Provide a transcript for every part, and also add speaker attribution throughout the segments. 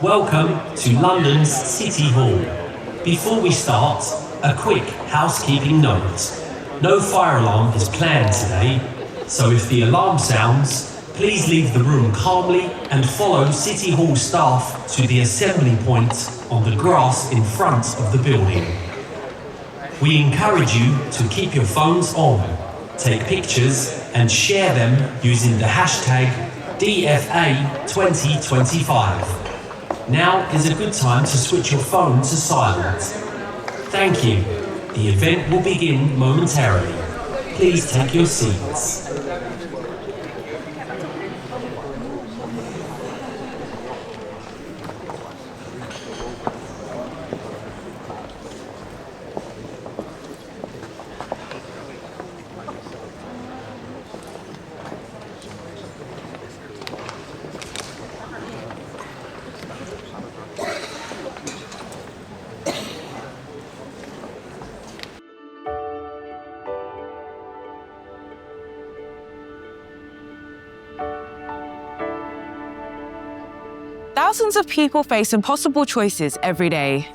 Speaker 1: Welcome to London's City Hall. Before we start, a quick housekeeping note. No fire alarm is planned today, so if the alarm sounds, please leave the room calmly and follow City Hall staff to the assembly point on the grass in front of the building. We encourage you to keep your phones on, take pictures and share them using the hashtag DFA2025. Now is a good time to switch your phone to silent. Thank you. The event will begin momentarily. Please take your seats.
Speaker 2: Thousands of people face impossible choices every day.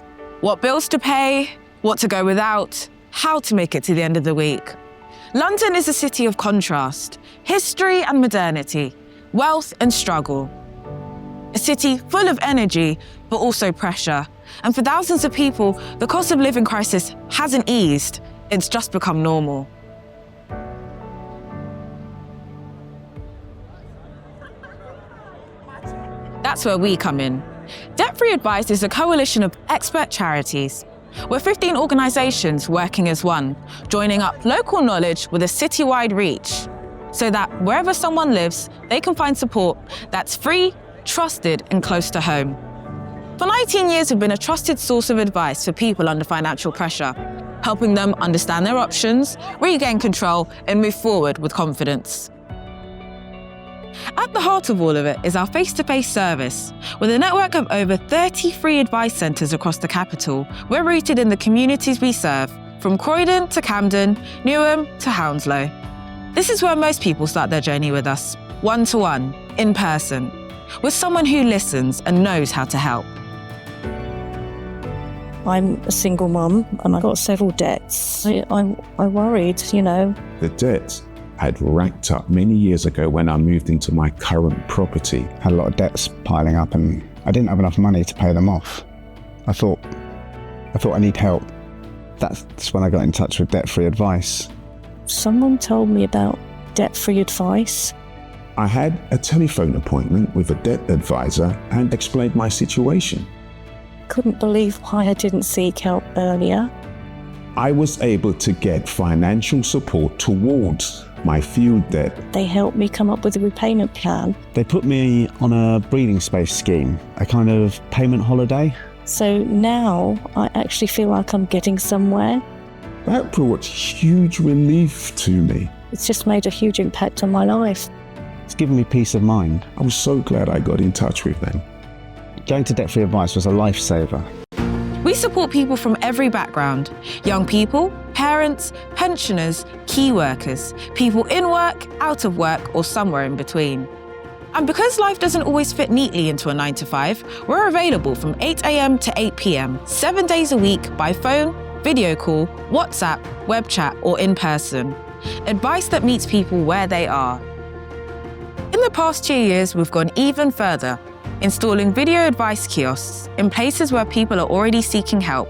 Speaker 2: What bills to pay, what to go without, how to make it to the end of the week. London is a city of contrast, history and modernity, wealth and struggle. A city full of energy, but also pressure. And for thousands of people, the cost of living crisis hasn't eased, it's just become normal. That's where we come in. Debt-Free Advice is a coalition of expert charities. We're 15 organisations working as one, joining up local knowledge with a citywide reach, so that wherever someone lives, they can find support that's free, trusted and close to home. For 19 years, we've been a trusted source of advice for people under financial pressure, helping them understand their options, regain control and move forward with confidence. At the heart of all of it is our face-to-face service. With a network of over 30 free advice centres across the capital, we're rooted in the communities we serve, from Croydon to Camden, Newham to Hounslow. This is where most people start their journey with us, one-to-one, in person, with someone who listens and knows how to help.
Speaker 3: I'm a single mum and I've got several debts. I worried,
Speaker 4: The debt had racked up many years ago when I moved into my current property.
Speaker 5: Had a lot of debts piling up and I didn't have enough money to pay them off. I thought I need help. That's when I got in touch with Debt-Free Advice.
Speaker 3: Someone told me about Debt-Free Advice.
Speaker 4: I had a telephone appointment with a debt advisor and explained my situation.
Speaker 3: Couldn't believe why I didn't seek help earlier.
Speaker 4: I was able to get financial support towards my field debt.
Speaker 3: They helped me come up with a repayment plan.
Speaker 5: They put me on a breathing space scheme, a kind of payment holiday.
Speaker 3: So now I actually feel like I'm getting somewhere.
Speaker 4: That brought huge relief to me.
Speaker 3: It's just made a huge impact on my life.
Speaker 5: It's given me peace of mind.
Speaker 4: I was so glad I got in touch with them.
Speaker 5: Going to Debt-Free Advice was a lifesaver.
Speaker 2: We support people from every background, young people, parents, pensioners, key workers, people in work, out of work, or somewhere in between. And because life doesn't always fit neatly into a 9 to 5, we're available from 8 a.m. to 8 p.m, 7 days a week by phone, video call, WhatsApp, web chat, or in person. Advice that meets people where they are. In the past 2 years, we've gone even further, installing video advice kiosks in places where people are already seeking help.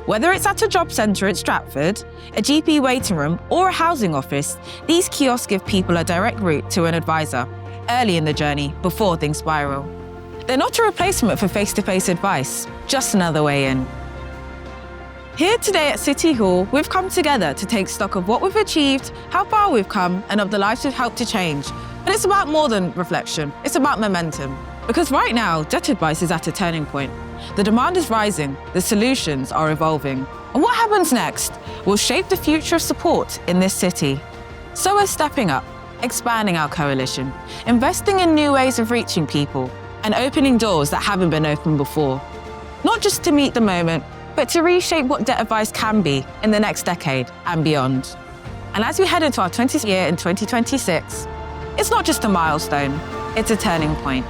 Speaker 2: Whether it's at a job centre at Stratford, a GP waiting room, or a housing office, these kiosks give people a direct route to an advisor, early in the journey, before things spiral. They're not a replacement for face-to-face advice, just another way in. Here today at City Hall, we've come together to take stock of what we've achieved, how far we've come, and of the lives we've helped to change. But it's about more than reflection, it's about momentum. Because right now, debt advice is at a turning point. The demand is rising, the solutions are evolving. And what happens next will shape the future of support in this city. So we're stepping up, expanding our coalition, investing in new ways of reaching people, and opening doors that haven't been opened before. Not just to meet the moment, but to reshape what debt advice can be in the next decade and beyond. And as we head into our 20th year in 2026, it's not just a milestone, it's a turning point.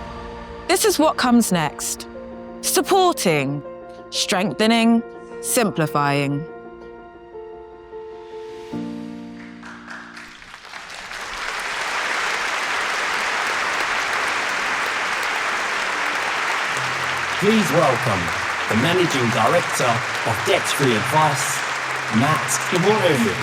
Speaker 2: This is what comes next. Supporting, strengthening, simplifying.
Speaker 1: Please welcome the Managing Director of Debt-Free Advice, Matt.
Speaker 6: Good morning.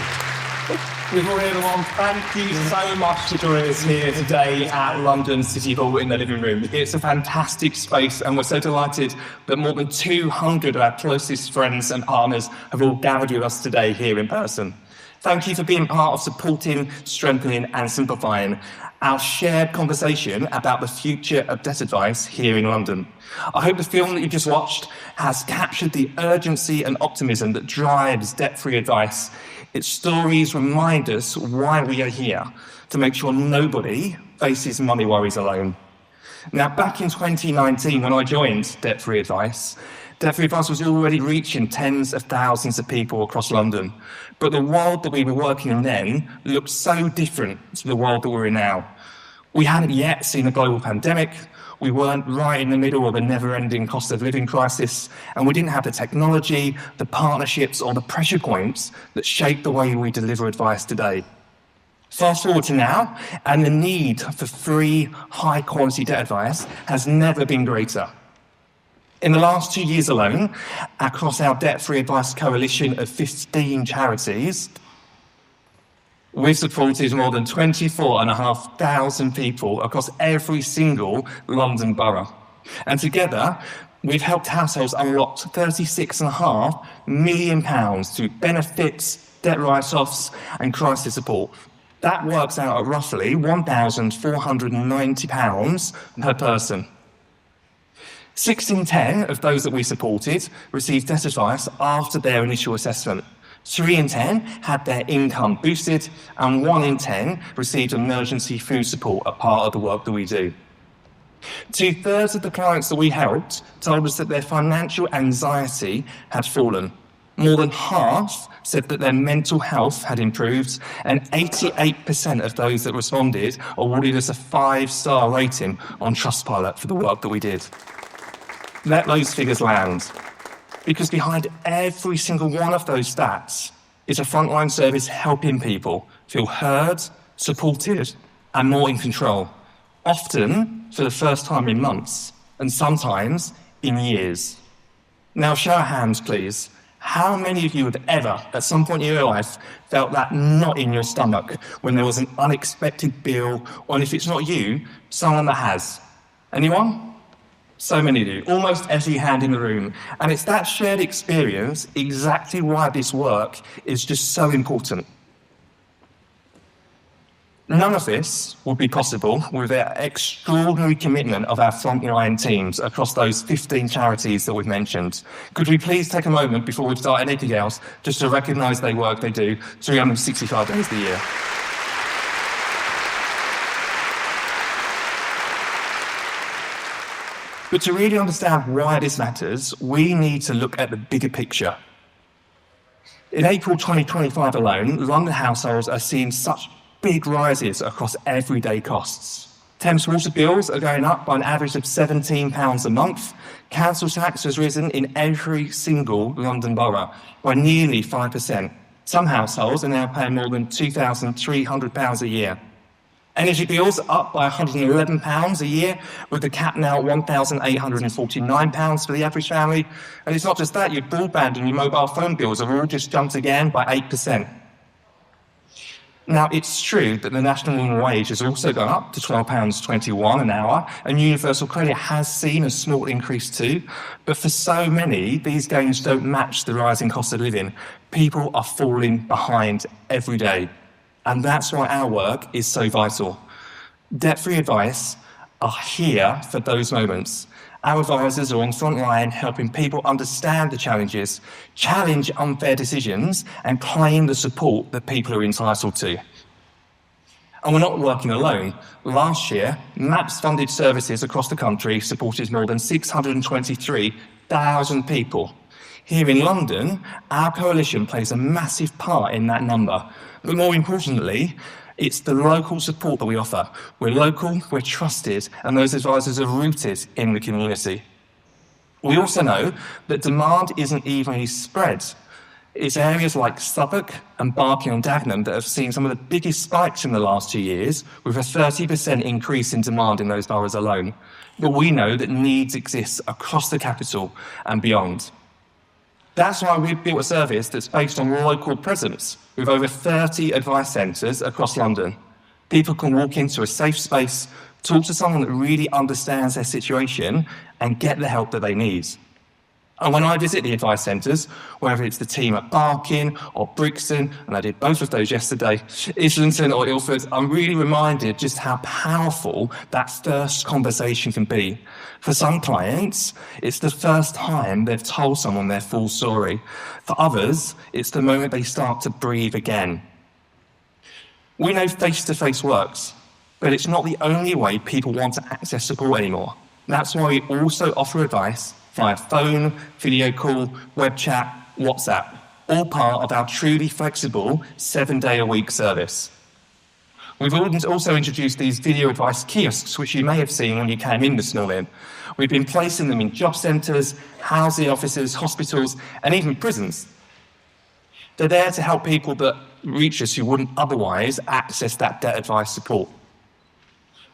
Speaker 6: Good morning, everyone. Thank you so much for joining us here today at London City Hall in the living room. It's a fantastic space, and we're so delighted that more than 200 of our closest friends and partners have all gathered with us today here in person. Thank you for being part of supporting, strengthening, and simplifying our shared conversation about the future of debt advice here in London. I hope the film that you just watched has captured the urgency and optimism that drives debt-free advice. Its stories remind us why we are here, to make sure nobody faces money worries alone. Now, back in 2019, when I joined Debt-Free Advice was already reaching tens of thousands of people across London. But the world that we were working in then looked so different to the world that we're in now. We hadn't yet seen a global pandemic, we weren't right in the middle of a never-ending cost of living crisis, and we didn't have the technology, the partnerships, or the pressure points that shape the way we deliver advice today. Fast forward to now, and the need for free, high-quality debt advice has never been greater. In the last 2 years alone, across our Debt-Free Advice coalition of 15 charities, we've supported more than 24,500 people across every single London borough. And together, we've helped households unlock £36.5 million through benefits, debt write-offs, and crisis support. That works out at roughly £1,490 per person. 6 in 10 of those that we supported received debt advice after their initial assessment. 3 in 10 had their income boosted, and 1 in 10 received emergency food support, a part of the work that we do. 2/3 of the clients that we helped told us that their financial anxiety had fallen. More than half said that their mental health had improved, and 88% of those that responded awarded us a 5-star rating on Trustpilot for the work that we did. Let those figures land, because behind every single one of those stats is a frontline service helping people feel heard, supported, and more in control, often for the first time in months, and sometimes in years. Now, show of hands, please. How many of you have ever, at some point in your life, felt that knot in your stomach when there was an unexpected bill, or if it's not you, someone that has? Anyone? So many of you, almost every hand in the room. And it's that shared experience exactly why this work is just so important. None of this would be possible without the extraordinary commitment of our frontline teams across those 15 charities that we've mentioned. Could we please take a moment before we start anything else just to recognise the work they do 365 days of the year? But to really understand why this matters, we need to look at the bigger picture. In April 2025 alone, London households are seeing such big rises across everyday costs. Thames water bills are going up by an average of £17 a month. Council tax has risen in every single London borough by nearly 5%. Some households are now paying more than £2,300 a year. Energy bills up by £111 a year, with the cap now at £1,849 for the average family. And it's not just that, your broadband and your mobile phone bills have all just jumped again by 8%. Now, it's true that the national minimum wage has also gone up to £12.21 an hour, and universal credit has seen a small increase too. But for so many, these gains don't match the rising cost of living. People are falling behind every day. And that's why our work is so vital. Debt-Free Advice are here for those moments. Our advisors are on frontline helping people understand the challenges, challenge unfair decisions, and claim the support that people are entitled to. And we're not working alone. Last year, MAPS funded services across the country supported more than 623,000 people. Here in London, our coalition plays a massive part in that number. But more importantly, it's the local support that we offer. We're local, we're trusted, and those advisors are rooted in the community. We also know that demand isn't evenly spread. It's areas like Suffolk and Barking on Dagenham that have seen some of the biggest spikes in the last 2 years, with a 30% increase in demand in those boroughs alone. But we know that needs exist across the capital and beyond. That's why we've built a service that's based on local presence, with over 30 advice centres across London. People can walk into a safe space, talk to someone that really understands their situation, and get the help that they need. And when I visit the advice centres, whether it's the team at Barking or Brixton, and I did both of those yesterday, Islington or Ilford, I'm really reminded just how powerful that first conversation can be. For some clients, it's the first time they've told someone their full story. For others, it's the moment they start to breathe again. We know face-to-face works, but it's not the only way people want to access support anymore. That's why we also offer advice via phone, video call, web chat, WhatsApp, all part of our truly flexible 7-day-a-week service. We've also introduced these video advice kiosks, which you may have seen when you came in this morning. We've been placing them in job centres, housing offices, hospitals, and even prisons. They're there to help people that reach us who wouldn't otherwise access that debt advice support.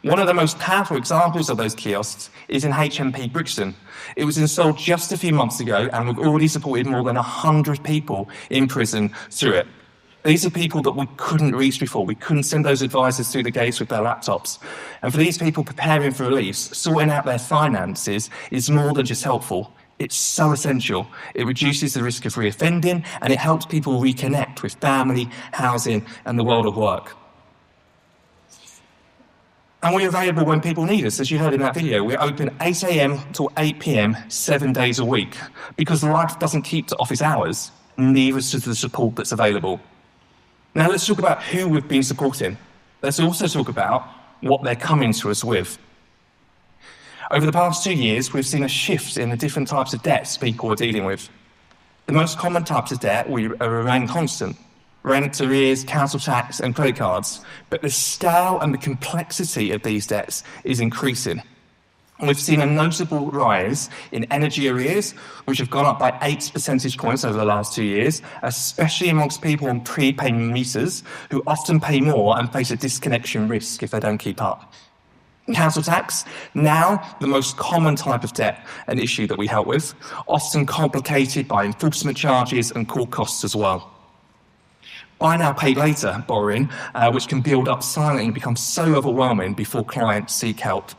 Speaker 6: One of the most powerful examples of those kiosks is in HMP Brixton. It was installed just a few months ago, and we've already supported more than 100 people in prison through it. These are people that we couldn't reach before. We couldn't send those advisors through the gates with their laptops. And for these people preparing for release, sorting out their finances is more than just helpful. It's so essential. It reduces the risk of reoffending, and it helps people reconnect with family, housing, and the world of work. And we're available when people need us, as you heard in that video. We're open 8 a.m. till 8 p.m, 7 days a week. Because life doesn't keep to office hours, neither does the support that's available. Now let's talk about who we've been supporting. Let's also talk about what they're coming to us with. Over the past 2 years, we've seen a shift in the different types of debts people are dealing with. The most common types of debt remain constant: rent, arrears, council tax, and credit cards. But the scale and the complexity of these debts is increasing. And we've seen a notable rise in energy arrears, which have gone up by 8 percentage points over the last 2 years, especially amongst people on prepaid meters, who often pay more and face a disconnection risk if they don't keep up. Council tax, now the most common type of debt, an issue that we help with, often complicated by enforcement charges and court costs as well. Buy now, pay later borrowing, which can build up silently and become so overwhelming before clients seek help.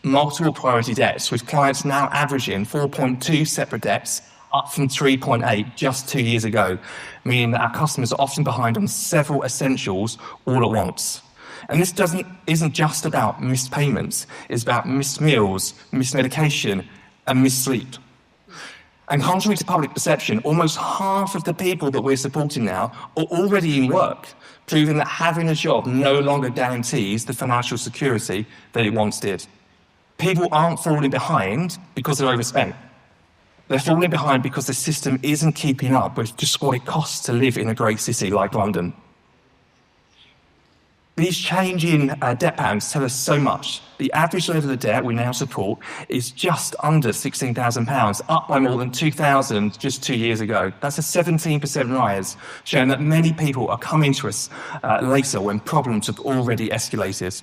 Speaker 6: Multiple priority debts, with clients now averaging 4.2 separate debts, up from 3.8 just 2 years ago, meaning that our customers are often behind on several essentials all at once. And this isn't just about missed payments, it's about missed meals, missed medication, and missed sleep. And contrary to public perception, almost half of the people that we're supporting now are already in work, proving that having a job no longer guarantees the financial security that it once did. People aren't falling behind because they're overspent. They're falling behind because the system isn't keeping up with just what it costs to live in a great city like London. These changing debt patterns tell us so much. The average level of debt we now support is just under £16,000, up by more than £2,000 just 2 years ago. That's a 17% rise, showing that many people are coming to us later when problems have already escalated.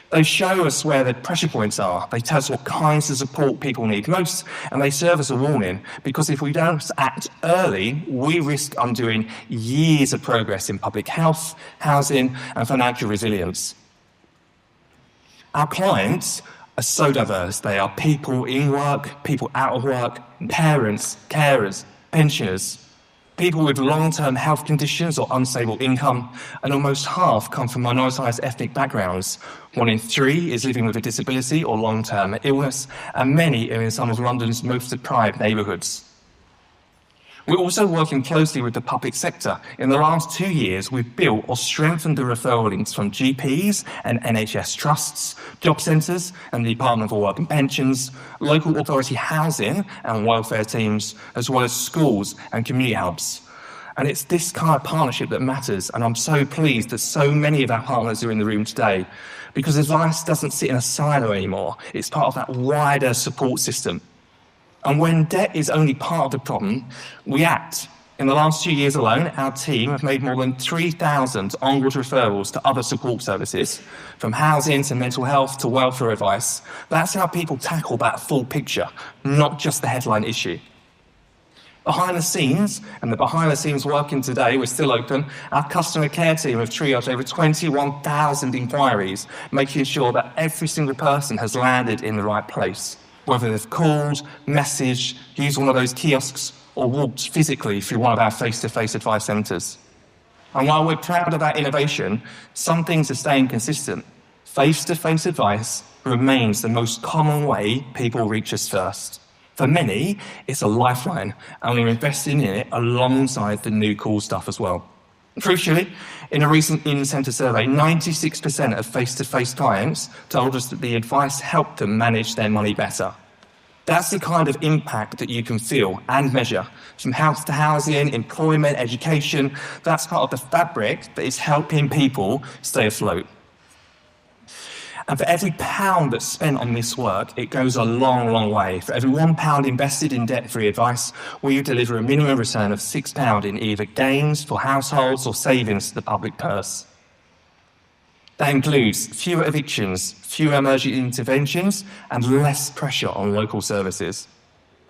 Speaker 6: They show us where the pressure points are. They tell us what kinds of support people need most, and they serve as a warning, because if we don't act early, we risk undoing years of progress in public health, housing, and financial resilience. Our clients are so diverse. They are people in work, people out of work, parents, carers, pensioners, people with long-term health conditions or unstable income, and almost half come from minoritized ethnic backgrounds. 1 in 3 is living with a disability or long-term illness, and many are in some of London's most deprived neighbourhoods. We're also working closely with the public sector. In the last 2 years, we've built or strengthened the referral links from GPs and NHS trusts, job centres and the Department for Work and Pensions, local authority housing and welfare teams, as well as schools and community hubs. And it's this kind of partnership that matters. And I'm so pleased that so many of our partners are in the room today, because advice doesn't sit in a silo anymore. It's part of that wider support system. And when debt is only part of the problem, we act. In the last 2 years alone, our team have made more than 3,000 onward referrals to other support services, from housing to mental health to welfare advice. That's how people tackle that full picture, not just the headline issue. Behind the scenes, and the behind the scenes working today, we're still open, our customer care team have triaged over 21,000 inquiries, making sure that every single person has landed in the right place, whether they've called, messaged, used one of those kiosks, or walked physically through one of our face-to-face advice centres. And while we're proud of that innovation, some things are staying consistent. Face-to-face advice remains the most common way people reach us first. For many, it's a lifeline, and we're investing in it alongside the new cool stuff as well. Crucially, in a recent in-centre survey, 96% of face-to-face clients told us that the advice helped them manage their money better. That's the kind of impact that you can feel and measure. From health to housing, employment, education, that's part of the fabric that is helping people stay afloat. And for every pound that's spent on this work, it goes a long, long way. For every £1 invested in debt-free advice, we deliver a minimum return of £6 in either gains for households or savings to the public purse. That includes fewer evictions, fewer emergency interventions, and less pressure on local services.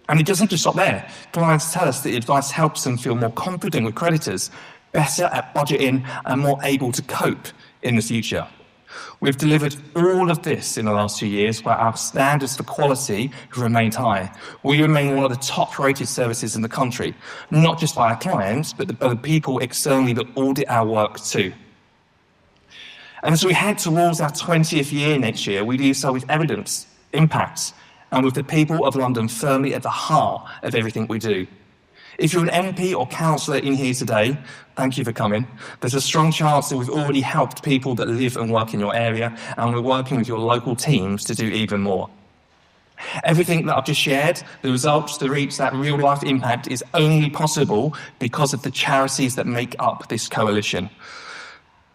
Speaker 6: And it doesn't just stop there. Clients tell us that the advice helps them feel more confident with creditors, better at budgeting, and more able to cope in the future. We've delivered all of this in the last 2 years where our standards for quality have remained high. We remain one of the top-rated services in the country, not just by our clients, but the people externally that audit our work too. And as we head towards our 20th year next year, we do so with evidence, impact, and with the people of London firmly at the heart of everything we do. If you're an MP or councillor in here today, thank you for coming. There's a strong chance that we've already helped people that live and work in your area, and we're working with your local teams to do even more. Everything that I've just shared, the results, the reach, that real-life impact is only possible because of the charities that make up this coalition.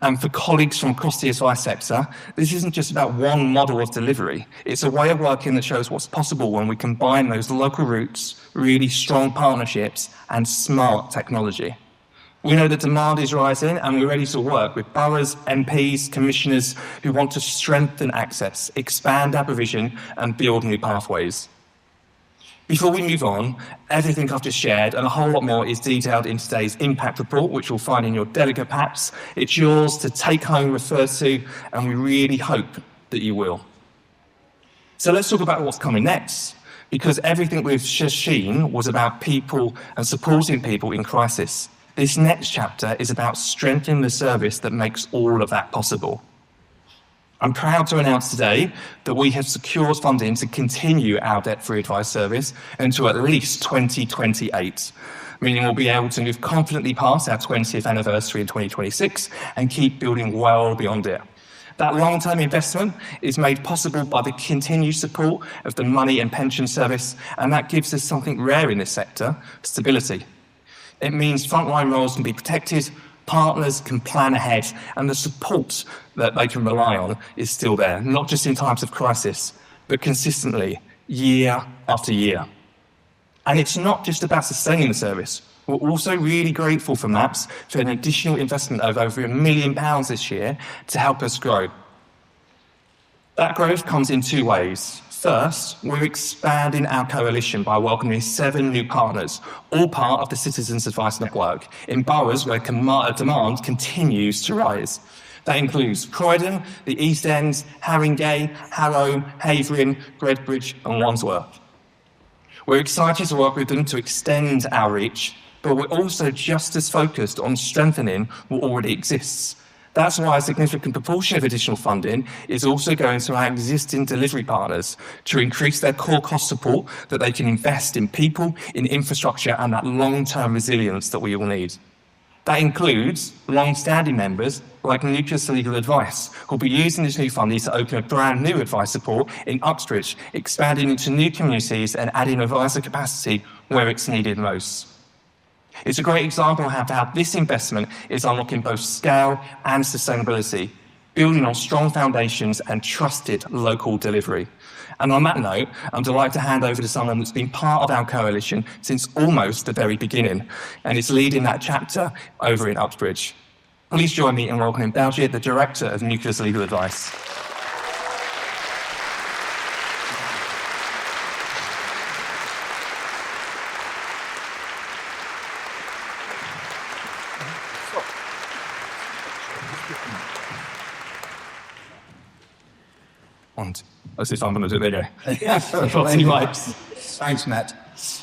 Speaker 6: And for colleagues from across the advice sector, this isn't just about one model of delivery. It's a way of working that shows what's possible when we combine those local roots, really strong partnerships, and smart technology. We know that demand is rising, and we're ready to work with boroughs, MPs, commissioners who want to strengthen access, expand our provision, and build new pathways. Before we move on, everything I've just shared and a whole lot more is detailed in today's impact report, which you'll find in your delegate packs. It's yours to take home, refer to, and we really hope that you will. So let's talk about what's coming next, because everything we've just seen was about people and supporting people in crisis. This next chapter is about strengthening the service that makes all of that possible. I'm proud to announce today that we have secured funding to continue our debt-free advice service until at least 2028, meaning we'll be able to move confidently past our 20th anniversary in 2026 and keep building well beyond it. That long-term investment is made possible by the continued support of the Money and Pension Service, and that gives us something rare in this sector, stability. It means frontline roles can be protected, partners can plan ahead, and the support that they can rely on is still there, not just in times of crisis, but consistently, year after year. And it's not just about sustaining the service. We're also really grateful for MAPS for an additional investment of over £1 million this year to help us grow. That growth comes in two ways. First, we're expanding our coalition by welcoming 7 new partners, all part of the Citizens Advice Network, in boroughs where demand continues to rise. That includes Croydon, the East End, Haringey, Harrow, Havering, Redbridge and Wandsworth. We're excited to work with them to extend our reach, but we're also just as focused on strengthening what already exists. That's why a significant proportion of additional funding is also going to our existing delivery partners to increase their core cost support that they can invest in people, in infrastructure, and that long-term resilience that we all need. That includes long-standing members like Nucleus Legal Advice, who'll be using this new funding to open a brand new advice support in Uxbridge, expanding into new communities and adding advisor capacity where it's needed most. It's a great example of how this investment is unlocking both scale and sustainability, building on strong foundations and trusted local delivery. And on that note, I'm delighted to hand over to someone that's been part of our coalition since almost the very beginning, and is leading that chapter over in Uxbridge. Please join me in welcoming Baljeet, the Director of Nucleus Legal Advice. Let's see, I'm going to do it. There you go.
Speaker 7: Thanks, Matt.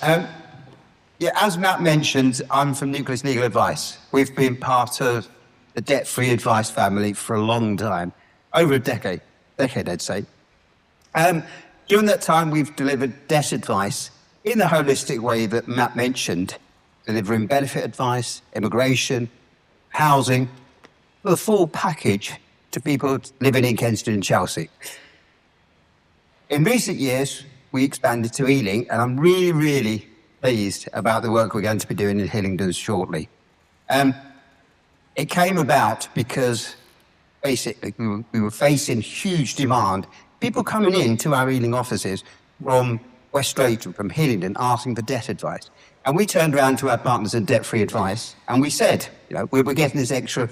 Speaker 7: As Matt mentioned, I'm from Nucleus Legal Advice. We've been part of the debt-free advice family for a long time, over a decade I'd say. During that time, we've delivered debt advice in the holistic way that Matt mentioned, delivering benefit advice, immigration, housing, the full package to people living in Kensington and Chelsea. In recent years, we expanded to Ealing, and I'm really, really pleased about the work we're going to be doing in Hillingdon shortly. It came about because basically we were facing huge demand, people coming into our Ealing offices from West Drayton, from Hillingdon, asking for debt advice. And we turned around to our partners in debt-free advice, and we said, we're getting this extra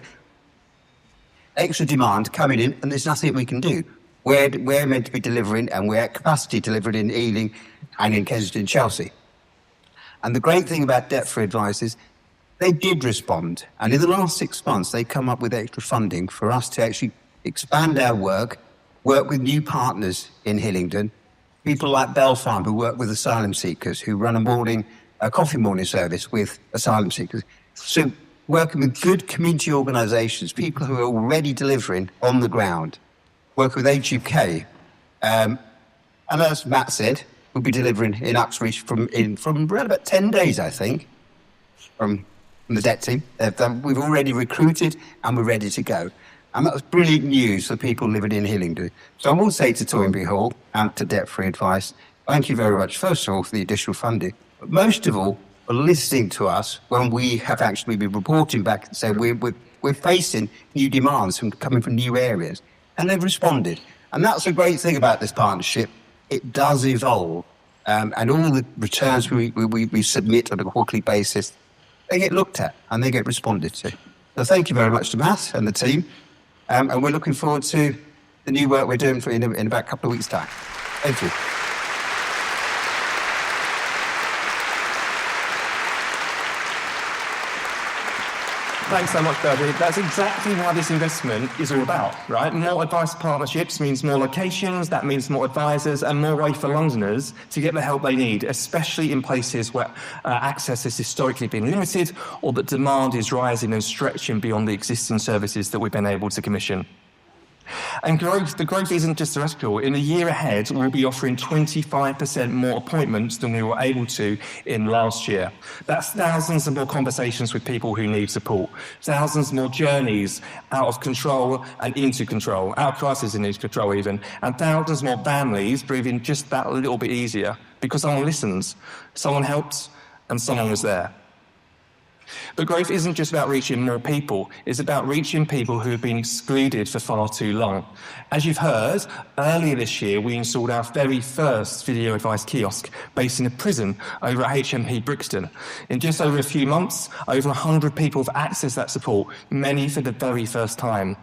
Speaker 7: demand coming in, and there's nothing we can do. We're meant to be delivering, and we're at capacity delivered in Ealing and in Kensington and Chelsea. And the great thing about debt-free advice is they did respond. And in the last 6 months, they come up with extra funding for us to actually expand our work with new partners in Hillingdon, people like Bell Farm who work with asylum seekers, who run a coffee morning service with asylum seekers. So working with good community organisations, people who are already delivering on the ground. Working with Age UK. And as Matt said, we'll be delivering in Uxbridge from around about 10 days, I think, from the debt team. We've already recruited and we're ready to go. And that was brilliant news for people living in Hillingdon. So I will say to Toynbee Hall and to Debt-Free Advice, thank you very much, first of all, for the additional funding, but most of all, for listening to us when we have actually been reporting back and saying we're facing new demands coming from new areas. And they've responded. And that's the great thing about this partnership. It does evolve. And all the returns we submit on a quarterly basis, they get looked at and they get responded to. So thank you very much to Matt and the team. And we're looking forward to the new work we're doing in about a couple of weeks' time. Thank you.
Speaker 6: Thanks so much, Baljeet. That's exactly what this investment is all about, right? More advice partnerships means more locations, that means more advisors and more way for Londoners to get the help they need, especially in places where access has historically been limited or that demand is rising and stretching beyond the existing services that we've been able to commission. And the growth isn't just theoretical. In the year ahead, we'll be offering 25% more appointments than we were able to in last year. That's thousands of more conversations with people who need support, thousands more journeys out of control and into control, out of crisis and into control even, and thousands more families breathing just that little bit easier because someone listens, someone helps, and someone was there. But growth isn't just about reaching more people, it's about reaching people who have been excluded for far too long. As you've heard, earlier this year we installed our very first video advice kiosk based in a prison over at HMP Brixton. In just over a few months, over 100 people have accessed that support, many for the very first time.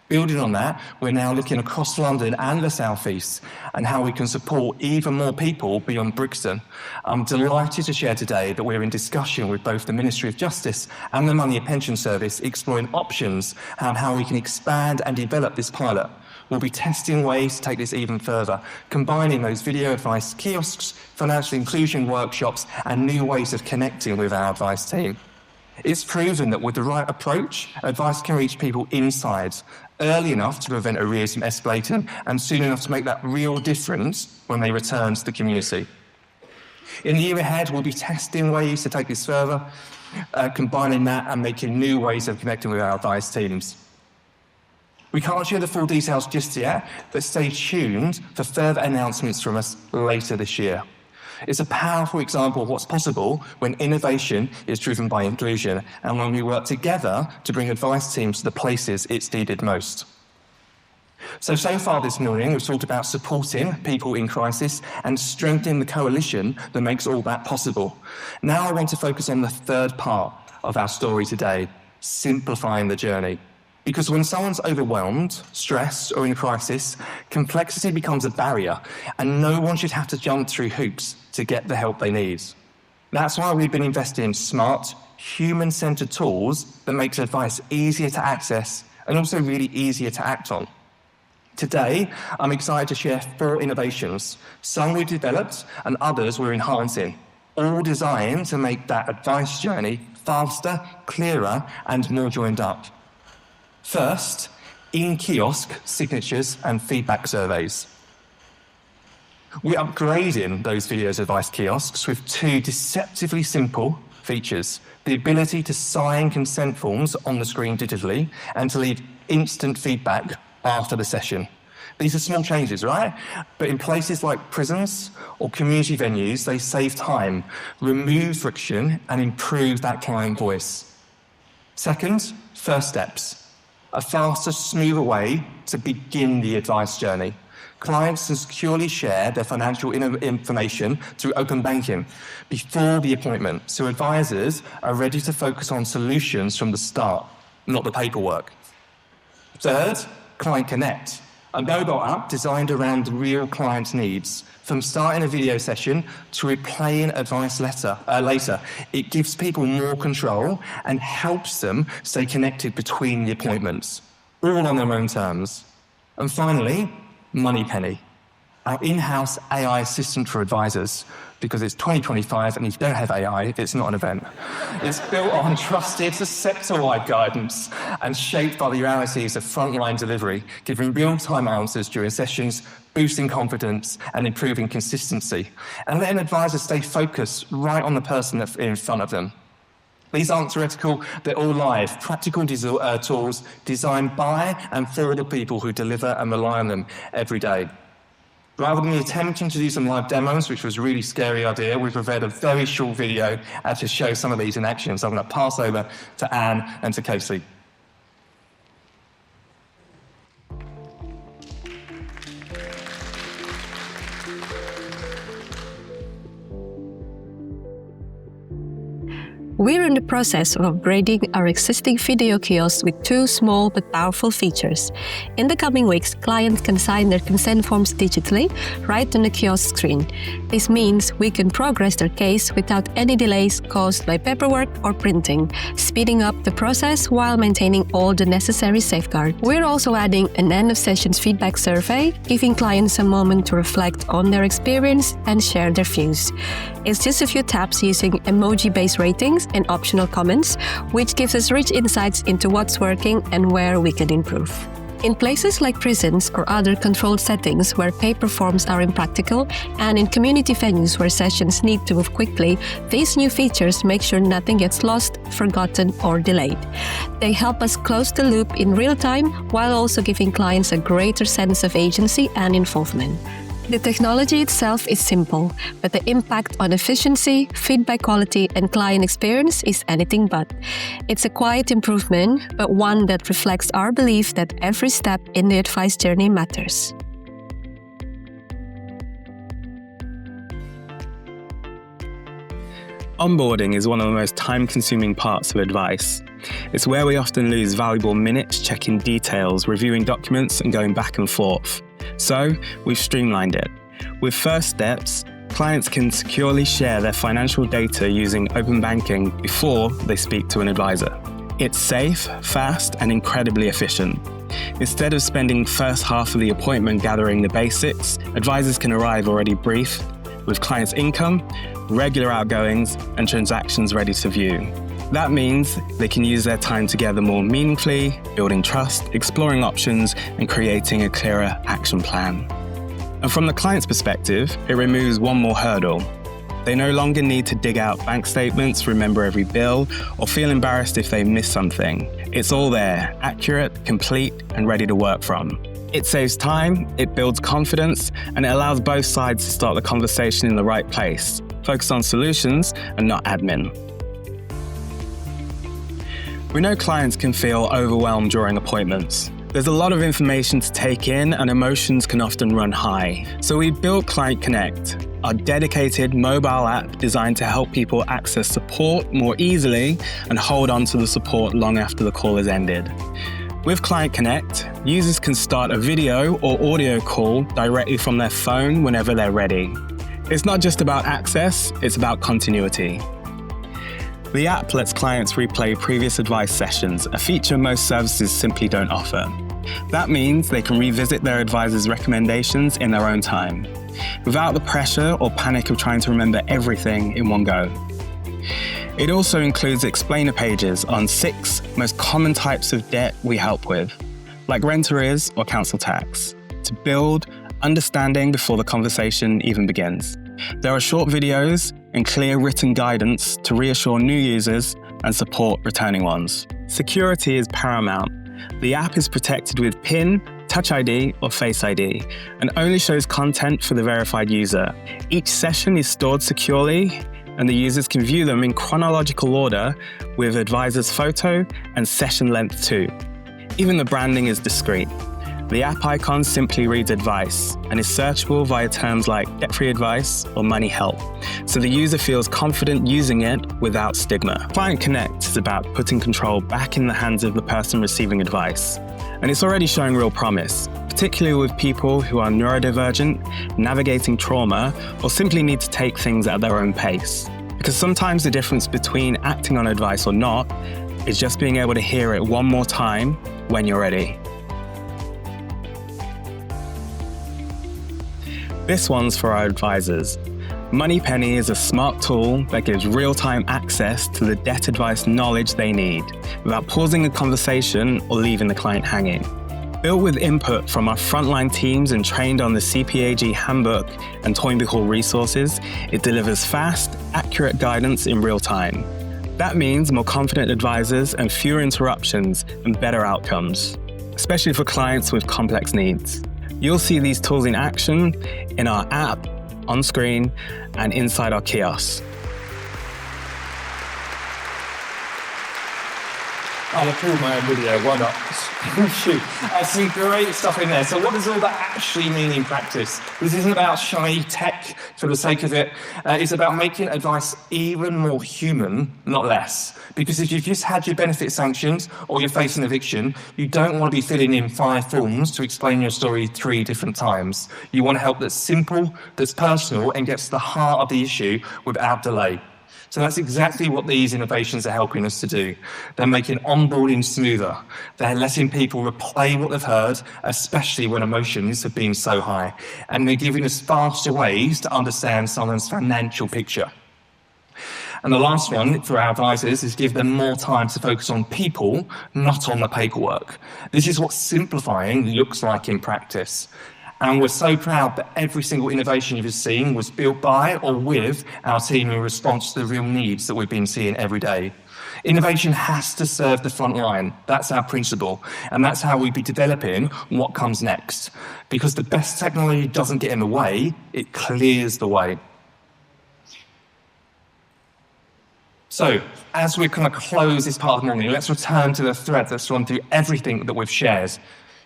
Speaker 6: Building on that, we're now looking across London and the South East and how we can support even more people beyond Brixton. I'm delighted to share today that we're in discussion with both the Ministry of Justice and the Money and Pension Service, exploring options on how we can expand and develop this pilot. We'll be testing ways to take this even further, combining those video advice kiosks, financial inclusion workshops, and new ways of connecting with our advice team. It's proven that with the right approach, advice can reach people inside, early enough to prevent arrears from escalating, and soon enough to make that real difference when they return to the community. In the year ahead, we'll be testing ways to take this further, combining that and making new ways of connecting with our advice teams. We can't share the full details just yet, but stay tuned for further announcements from us later this year. It's a powerful example of what's possible when innovation is driven by inclusion and when we work together to bring advice teams to the places it's needed most. So far this morning, we've talked about supporting people in crisis and strengthening the coalition that makes all that possible. Now I want to focus on the third part of our story today, simplifying the journey. Because when someone's overwhelmed, stressed, or in a crisis, complexity becomes a barrier, and no one should have to jump through hoops to get the help they need. That's why we've been investing in smart, human-centered tools that makes advice easier to access and also really easier to act on. Today, I'm excited to share 4 innovations, some we developed and others we're enhancing, all designed to make that advice journey faster, clearer, and more joined up. First, in-kiosk signatures and feedback surveys. We're upgrading those video advice kiosks with 2 deceptively simple features: the ability to sign consent forms on the screen digitally and to leave instant feedback after the session. These are small changes, right? But in places like prisons or community venues, they save time, remove friction, and improve that client voice. Second, first steps. A faster, smoother way to begin the advice journey. Clients can securely share their financial information through open banking before the appointment, so advisors are ready to focus on solutions from the start, not the paperwork. Third, Client Connect, a mobile app designed around real client needs. From starting a video session to replaying advice later, it gives people more control and helps them stay connected between the appointments, all on their own terms. And finally, Moneypenny, our in-house AI assistant for advisors, because it's 2025 and if you don't have AI, it's not an event. It's built on trusted sector-wide guidance and shaped by the realities of frontline delivery, giving real-time answers during sessions, boosting confidence and improving consistency, and letting advisors stay focused right on the person in front of them. These aren't theoretical, they're all live, practical tools designed by and for the people who deliver and rely on them every day. Rather than attempting to do some live demos, which was a really scary idea, we've prepared a very short video to show some of these in action. So I'm going to pass over to Anne and to Casey.
Speaker 8: We're in the process of upgrading our existing video kiosks with 2 small but powerful features. In the coming weeks, clients can sign their consent forms digitally, right on the kiosk screen. This means we can progress their case without any delays caused by paperwork or printing, speeding up the process while maintaining all the necessary safeguards. We're also adding an end-of-sessions feedback survey, giving clients a moment to reflect on their experience and share their views. It's just a few taps using emoji-based ratings and optional comments, which gives us rich insights into what's working and where we can improve. In places like prisons or other controlled settings where paper forms are impractical, and in community venues where sessions need to move quickly, these new features make sure nothing gets lost, forgotten, or delayed. They help us close the loop in real time while also giving clients a greater sense of agency and involvement. The technology itself is simple, but the impact on efficiency, feedback quality, and client experience is anything but. It's a quiet improvement, but one that reflects our belief that every step in the advice journey matters.
Speaker 9: Onboarding is one of the most time-consuming parts of advice. It's where we often lose valuable minutes checking details, reviewing documents, and going back and forth. So, we've streamlined it. With First Steps, clients can securely share their financial data using open banking before they speak to an advisor. It's safe, fast, and incredibly efficient. Instead of spending the first half of the appointment gathering the basics, advisors can arrive already briefed with clients' income, regular outgoings, and transactions ready to view. That means they can use their time together more meaningfully, building trust, exploring options, and creating a clearer action plan. And from the client's perspective, it removes one more hurdle. They no longer need to dig out bank statements, remember every bill, or feel embarrassed if they miss something. It's all there, accurate, complete, and ready to work from. It saves time, it builds confidence, and it allows both sides to start the conversation in the right place. Focus on solutions and not admin. We know clients can feel overwhelmed during appointments. There's a lot of information to take in and emotions can often run high. So we built Client Connect, our dedicated mobile app designed to help people access support more easily and hold on to the support long after the call has ended. With Client Connect, users can start a video or audio call directly from their phone whenever they're ready. It's not just about access, it's about continuity. The app lets clients replay previous advice sessions, a feature most services simply don't offer. That means they can revisit their advisor's recommendations in their own time, without the pressure or panic of trying to remember everything in one go. It also includes explainer pages on 6 most common types of debt we help with, like rent arrears or council tax, to build understanding before the conversation even begins. There are short videos and clear written guidance to reassure new users and support returning ones. Security is paramount. The app is protected with PIN, Touch ID, or Face ID, and only shows content for the verified user. Each session is stored securely, and the users can view them in chronological order with advisor's photo and session length too. Even the branding is discreet. The app icon simply reads advice and is searchable via terms like debt-free advice or money help, so the user feels confident using it without stigma. Client Connect is about putting control back in the hands of the person receiving advice, and it's already showing real promise, particularly with people who are neurodivergent, navigating trauma, or simply need to take things at their own pace. Because sometimes the difference between acting on advice or not is just being able to hear it one more time when you're ready. This one's for our advisors. MoneyPenny is a smart tool that gives real-time access to the debt advice knowledge they need without pausing a conversation or leaving the client hanging. Built with input from our frontline teams and trained on the CPAG handbook and Toynbee Hall resources, it delivers fast, accurate guidance in real time. That means more confident advisors and fewer interruptions and better outcomes, especially for clients with complex needs. You'll see these tools in action in our app, on screen, and inside our kiosks.
Speaker 6: I'll applaud my own video, why not? Shoot. Some great stuff in there. So what does all that actually mean in practice? This isn't about shiny tech for the sake of it. It's about making advice even more human, not less. Because if you've just had your benefit sanctioned or you're facing eviction, you don't want to be filling in 5 forms to explain your story 3 different times. You want help that's simple, that's personal, and gets to the heart of the issue without delay. So that's exactly what these innovations are helping us to do. They're making onboarding smoother. They're letting people replay what they've heard, especially when emotions have been so high. And they're giving us faster ways to understand someone's financial picture. And the last one for our advisors is give them more time to focus on people, not on the paperwork. This is what simplifying looks like in practice. And we're so proud that every single innovation you've seen was built by or with our team in response to the real needs that we've been seeing every day. Innovation has to serve the front line. That's our principle. And that's how we'd be developing what comes next. Because the best technology doesn't get in the way, it clears the way. So, as we kind of close this part of the morning, let's return to the thread that's run through everything that we've shared.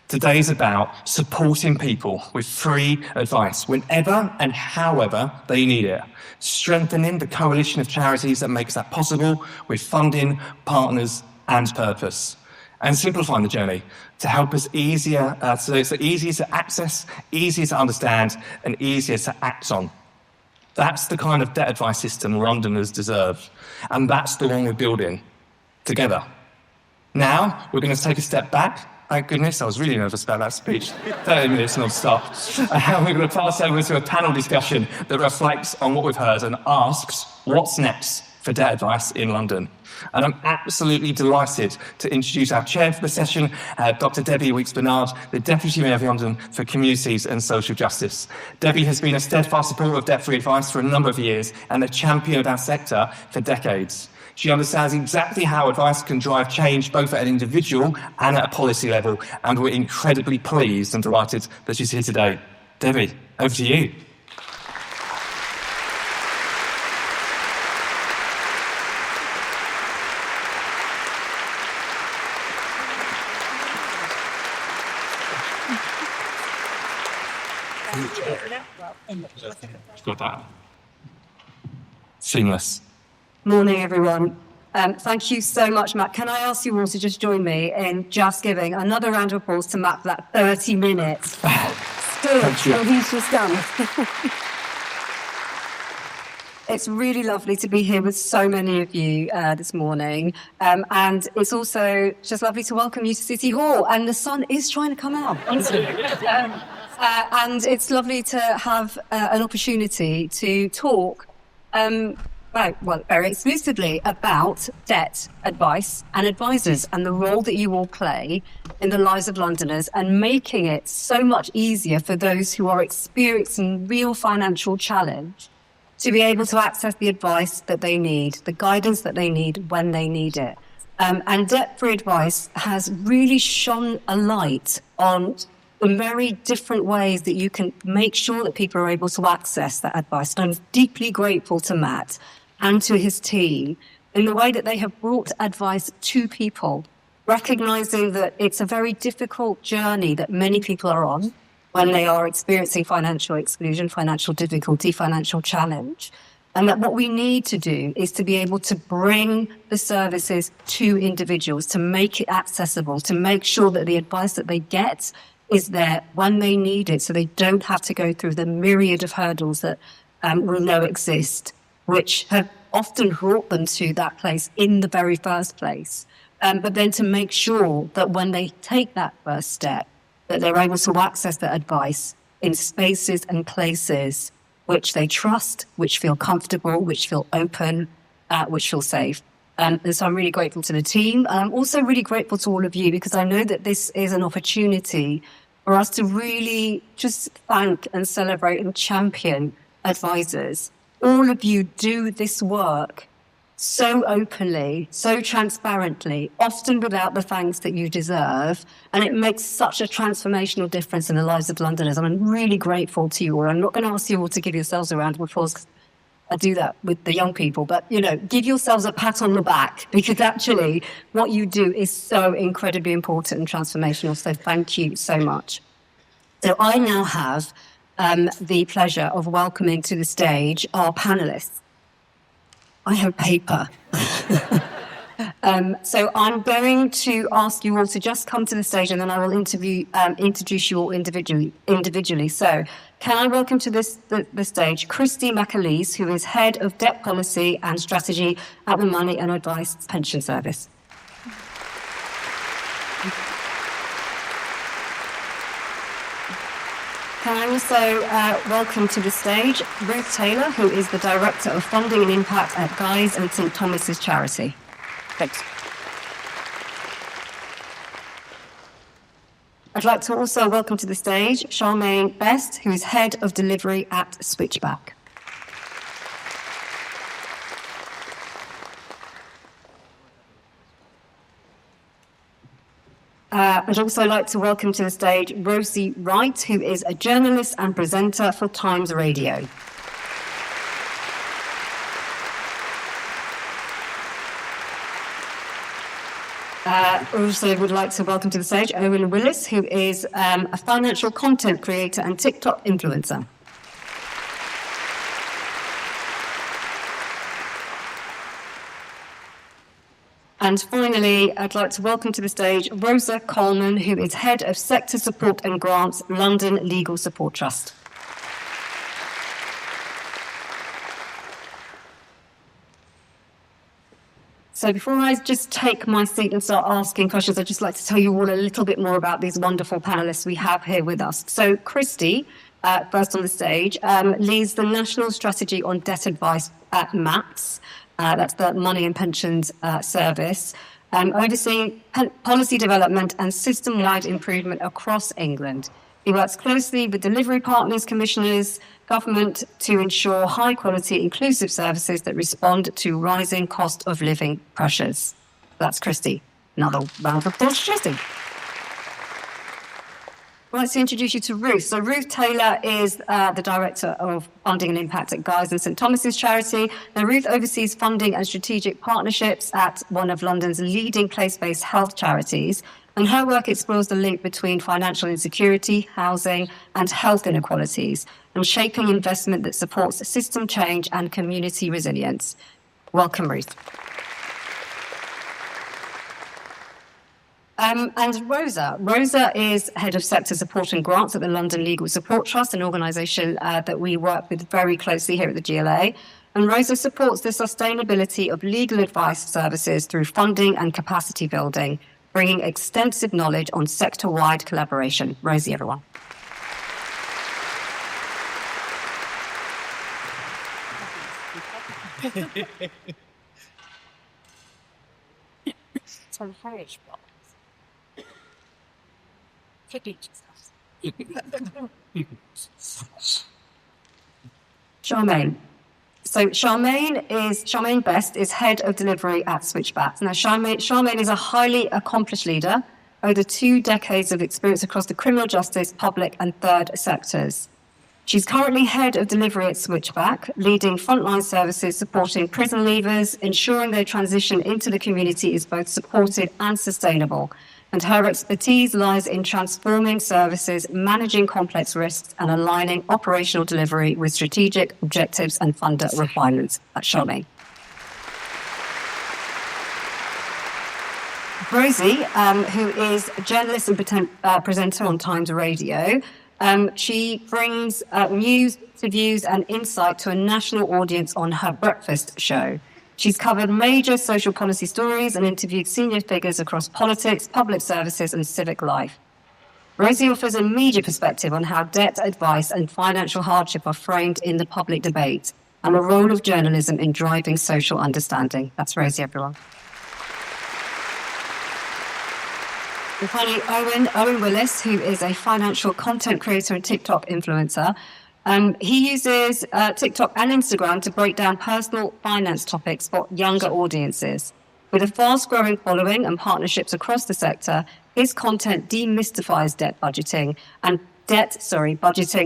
Speaker 6: Today's about supporting people with free advice whenever and however they need it, strengthening the coalition of charities that makes that possible with funding, partners, and purpose, and simplifying the journey to help us easier, so it's easier to access, easier to understand, and easier to act on. That's the kind of debt advice system Londoners deserve, and that's the one we're building together. Now, we're going to take a step back. Thank goodness, I was really nervous about that speech. 30 minutes non-stop. And we're going to pass over to a panel discussion that reflects on what we've heard and asks, what's next for debt advice in London? And I'm absolutely delighted to introduce our chair for the session, Dr. Debbie Weeks-Bernard, the Deputy Mayor of London for Communities and Social Justice. Debbie has been a steadfast supporter of debt-free advice for a number of years and a champion of our sector for decades. She understands exactly how advice can drive change both at an individual and at a policy level, and we're incredibly pleased and delighted that she's here today. Debbie, over to you. Got that. Seamless.
Speaker 10: Morning, everyone. Thank you so much, Matt. Can I ask you all to just join me in just giving another round of applause to Matt for that 30 minutes? Still, he's just done. It's really lovely to be here with so many of you this morning. And it's also just lovely to welcome you to City Hall. And the sun is trying to come out. And it's lovely to have an opportunity to talk very exclusively about debt advice and advisors and the role that you all play in the lives of Londoners and making it so much easier for those who are experiencing real financial challenge to be able to access the advice that they need, the guidance that they need when they need it. And debt-free advice has really shone a light on the very different ways that you can make sure that people are able to access that advice. And I'm deeply grateful to Matt and to his team in the way that they have brought advice to people, recognizing that it's a very difficult journey that many people are on when they are experiencing financial exclusion, financial difficulty, financial challenge. And that what we need to do is to be able to bring the services to individuals, to make it accessible, to make sure that the advice that they get is there when they need it, so they don't have to go through the myriad of hurdles that we know exist, which have often brought them to that place in the very first place. But then to make sure that when they take that first step, that they're able to access that advice in spaces and places which they trust, which feel comfortable, which feel open, which feel safe. And so I'm really grateful to the team. I'm also really grateful to all of you because I know that this is an opportunity for us to really just thank and celebrate and champion advisors. All of you do this work so openly, so transparently, often without the thanks that you deserve. And it makes such a transformational difference in the lives of Londoners. And I'm really grateful to you all. I'm not going to ask you all to give yourselves a round of applause. I do that with the young people, but, give yourselves a pat on the back because actually what you do is so incredibly important and transformational. So thank you so much. So I now have the pleasure of welcoming to the stage our panelists. I have paper. So I'm going to ask you all to just come to the stage and then I will introduce you all individually. So can I welcome to the stage Christy McAleese, who is Head of Debt Policy and Strategy at the Money and Advice Pension Service. Can I also welcome to the stage Ruth Taylor, who is the Director of Funding and Impact at Guy's and St Thomas's Charity. Thanks. I'd like to also welcome to the stage Charmaine Best, who is Head of Delivery at Switchback. I'd also like to welcome to the stage Rosie Wright, who is a journalist and presenter for Times Radio. Also would like to welcome to the stage Owen Willis, who is a financial content creator and TikTok influencer. And finally, I'd like to welcome to the stage Rosa Coleman, who is Head of Sector Support and Grants, London Legal Support Trust. So before I just take my seat and start asking questions, I'd just like to tell you all a little bit more about these wonderful panelists we have here with us. So Christy, first on the stage, leads the National Strategy on Debt Advice at MAPS. That's the Money and Pensions Service, overseeing policy development and system-wide improvement across England. He works closely with delivery partners, commissioners, government to ensure high-quality, inclusive services that respond to rising cost of living pressures. That's Christy. Another round of applause for Christy. I'd like to introduce you to Ruth. So Ruth Taylor is the Director of Funding and Impact at Guy's and St Thomas's Charity. Now, Ruth oversees funding and strategic partnerships at one of London's leading place-based health charities, and her work explores the link between financial insecurity, housing, and health inequalities, and shaping investment that supports system change and community resilience. Welcome, Ruth. And Rosa. Rosa is Head of Sector Support and Grants at the London Legal Support Trust, an organisation that we work with very closely here at the GLA. And Rosa supports the sustainability of legal advice services through funding and capacity building, bringing extensive knowledge on sector-wide collaboration. Rosie, everyone. Charmaine. So Charmaine Best is Head of Delivery at Switchback. Now, Charmaine is a highly accomplished leader, over 2 decades of experience across the criminal justice, public and third sectors. She's currently Head of Delivery at Switchback, leading frontline services, supporting prison leavers, ensuring their transition into the community is both supported and sustainable. And her expertise lies in transforming services, managing complex risks, and aligning operational delivery with strategic objectives and funder requirements. That's Charmaine. Rosie, who is a journalist and presenter on Times Radio, she brings news, interviews, and insight to a national audience on her breakfast show. She's covered major social policy stories and interviewed senior figures across politics, public services, and civic life. Rosie offers a media perspective on how debt advice and financial hardship are framed in the public debate and the role of journalism in driving social understanding. That's Rosie, everyone. And finally, Owen Willis, who is a financial content creator and TikTok influencer. He uses TikTok and Instagram to break down personal finance topics for younger audiences. With a fast-growing following and partnerships across the sector, his content demystifies budgeting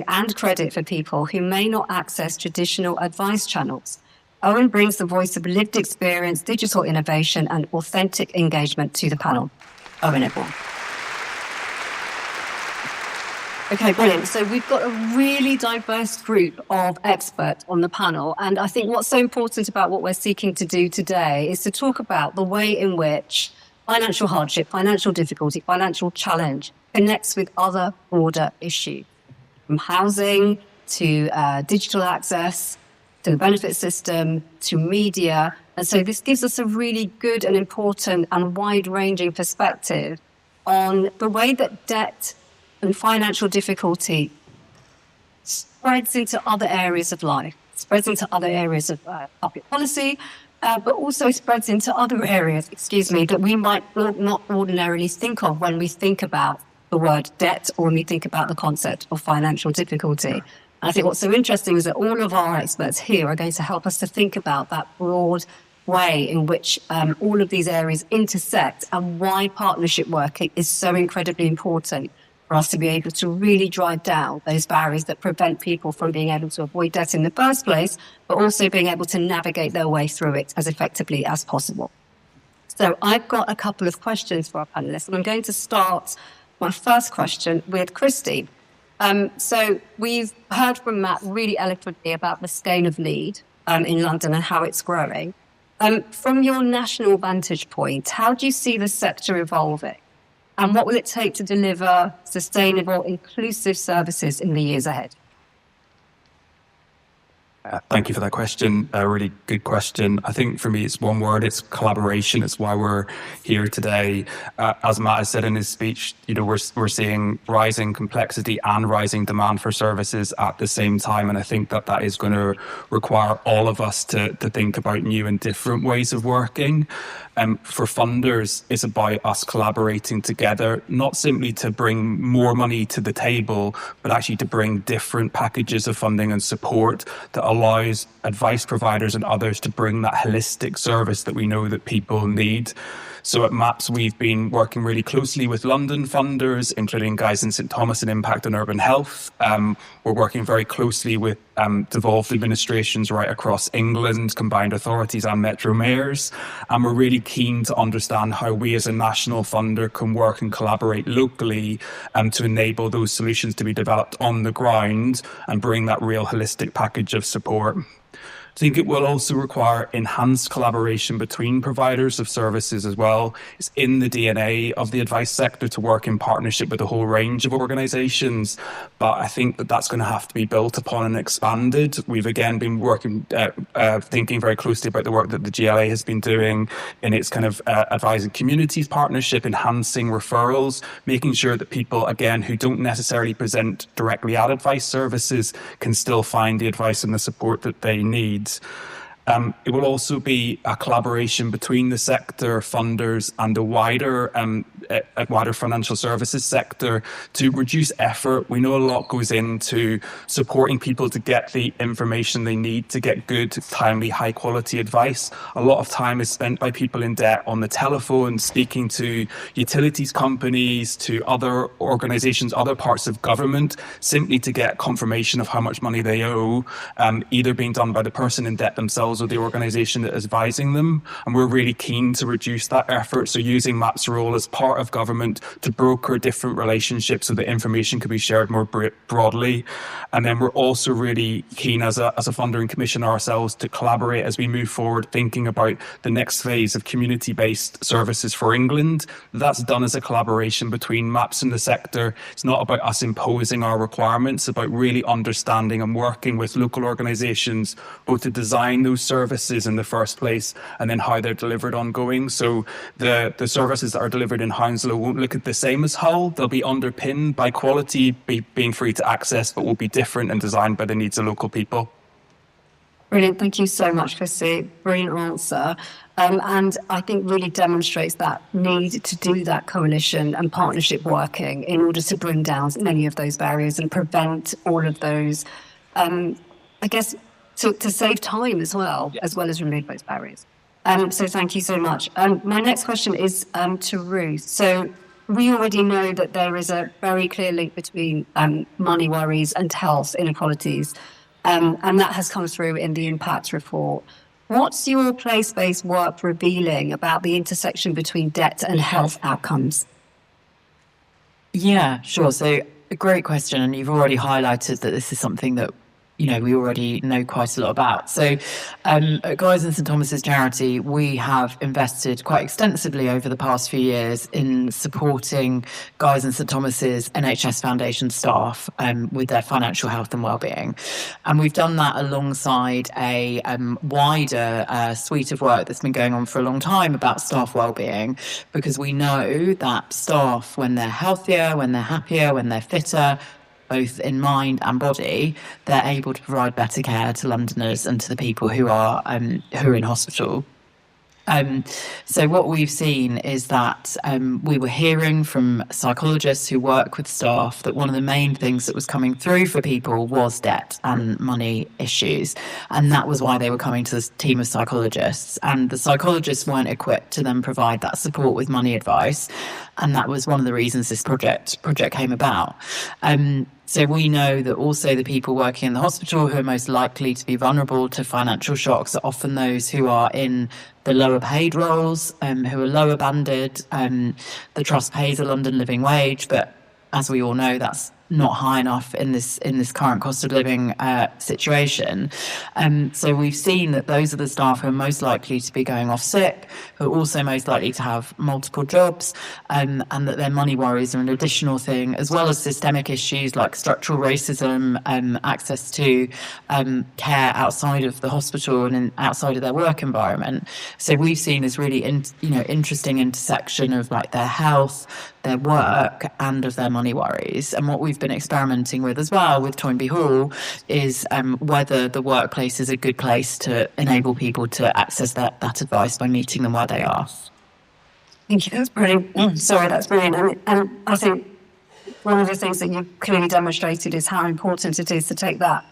Speaker 10: and credit for people who may not access traditional advice channels. Owen brings the voice of lived experience, digital innovation, and authentic engagement to the panel. Owen, everyone. Okay, brilliant. So we've got a really diverse group of experts on the panel. And I think what's so important about what we're seeking to do today is to talk about the way in which financial hardship, financial difficulty, financial challenge connects with other broader issues, from housing to digital access, to the benefit system, to media. And so this gives us a really good and important and wide-ranging perspective on the way that debt and financial difficulty spreads into other areas of life, spreads into other areas of public policy, but also spreads into other areas, that we might not ordinarily think of when we think about the word debt or when we think about the concept of financial difficulty. And I think what's so interesting is that all of our experts here are going to help us to think about that broad way in which all of these areas intersect and why partnership work is so incredibly important for us to be able to really drive down those barriers that prevent people from being able to avoid debt in the first place, but also being able to navigate their way through it as effectively as possible. So I've got a couple of questions for our panelists, and I'm going to start my first question with Christy. So we've heard from Matt really eloquently about the scale of need in London and how it's growing. From your national vantage point, how do you see the sector evolving? And what will it take to deliver sustainable, inclusive services in the years ahead?
Speaker 9: Thank you for that question. A really good question. I think for me, it's one word. It's collaboration. It's why we're here today. As Matt has said in his speech, we're seeing rising complexity and rising demand for services at the same time. And I think that is going to require all of us to think about new and different ways of working. For funders, it's about us collaborating together, not simply to bring more money to the table, but actually to bring different packages of funding and support that allows advice providers and others to bring that holistic service that we know that people need. So at MAPS, we've been working really closely with London funders, including Guy's and St Thomas and Impact on Urban Health. We're working very closely with devolved administrations right across England, combined authorities and metro mayors. And we're really keen to understand how we as a national funder can work and collaborate locally to enable those solutions to be developed on the ground and bring that real holistic package of support. I think it will also require enhanced collaboration between providers of services as well. It's in the DNA of the advice sector to work in partnership with a whole range of organisations, but I think that's going to have to be built upon and expanded. We've again been working, thinking very closely about the work that the GLA has been doing in its kind of advising communities partnership, enhancing referrals, making sure that people, again, who don't necessarily present directly at advice services can still find the advice and the support that they need. It will also be a collaboration between the sector, funders, and the wider financial services sector to reduce effort. We know a lot goes into supporting people to get the information they need to get good, timely, high-quality advice. A lot of time is spent by people in debt on the telephone, speaking to utilities companies, to other organisations, other parts of government, simply to get confirmation of how much money they owe, either being done by the person in debt themselves or the organisation that is advising them. And we're really keen to reduce that effort. So using MAP's role as part of government to broker different relationships so that information can be shared more broadly. And then we're also really keen as a funder and commissioner ourselves to collaborate as we move forward, thinking about the next phase of community-based services for England. That's done as a collaboration between MAPS and the sector. It's not about us imposing our requirements, it's about really understanding and working with local organisations, both to design those services in the first place and then how they're delivered ongoing. So the services that are delivered in Hounslow won't look at the same as Hull. They'll be underpinned by quality, being free to access, but will be different and designed by the needs of local people.
Speaker 10: Brilliant. Thank you so much, Chrissy. Brilliant answer. And I think really demonstrates that need to do that coalition and partnership working in order to bring down many of those barriers and prevent all of those, I guess, to save time as well as remove those barriers. So thank you so much. My next question is to Ruth. So we already know that there is a very clear link between money worries and health inequalities, and that has come through in the impact report. What's your place-based work revealing about the intersection between debt and health outcomes?
Speaker 11: Yeah, sure. So a great question, and you've already highlighted that this is something that we already know quite a lot about. So at Guy's and St Thomas's charity, we have invested quite extensively over the past few years in supporting Guy's and St Thomas's NHS Foundation staff with their financial health and wellbeing. And we've done that alongside a wider suite of work that's been going on for a long time about staff wellbeing, because we know that staff, when they're healthier, when they're happier, when they're fitter, both in mind and body, they're able to provide better care to Londoners and to the people who are in hospital. So what we've seen is that we were hearing from psychologists who work with staff that one of the main things that was coming through for people was debt and money issues. And that was why they were coming to this team of psychologists. And the psychologists weren't equipped to then provide that support with money advice. And that was one of the reasons this project came about. So we know that also the people working in the hospital who are most likely to be vulnerable to financial shocks are often those who are in the lower paid roles, who are lower banded. The Trust pays a London living wage, but as we all know, that's not high enough in this current cost of living situation. So we've seen that those are the staff who are most likely to be going off sick, who are also most likely to have multiple jobs, and that their money worries are an additional thing, as well as systemic issues like structural racism, access to care outside of the hospital and outside of their work environment. So we've seen this really interesting intersection of like their health, their work, and of their money worries. And what we've been experimenting with as well with Toynbee Hall is whether the workplace is a good place to enable people to access that advice by meeting them where they are.
Speaker 10: Thank you. That's brilliant. Sorry, that's brilliant. And I think one of the things that you've clearly demonstrated is how important it is to take that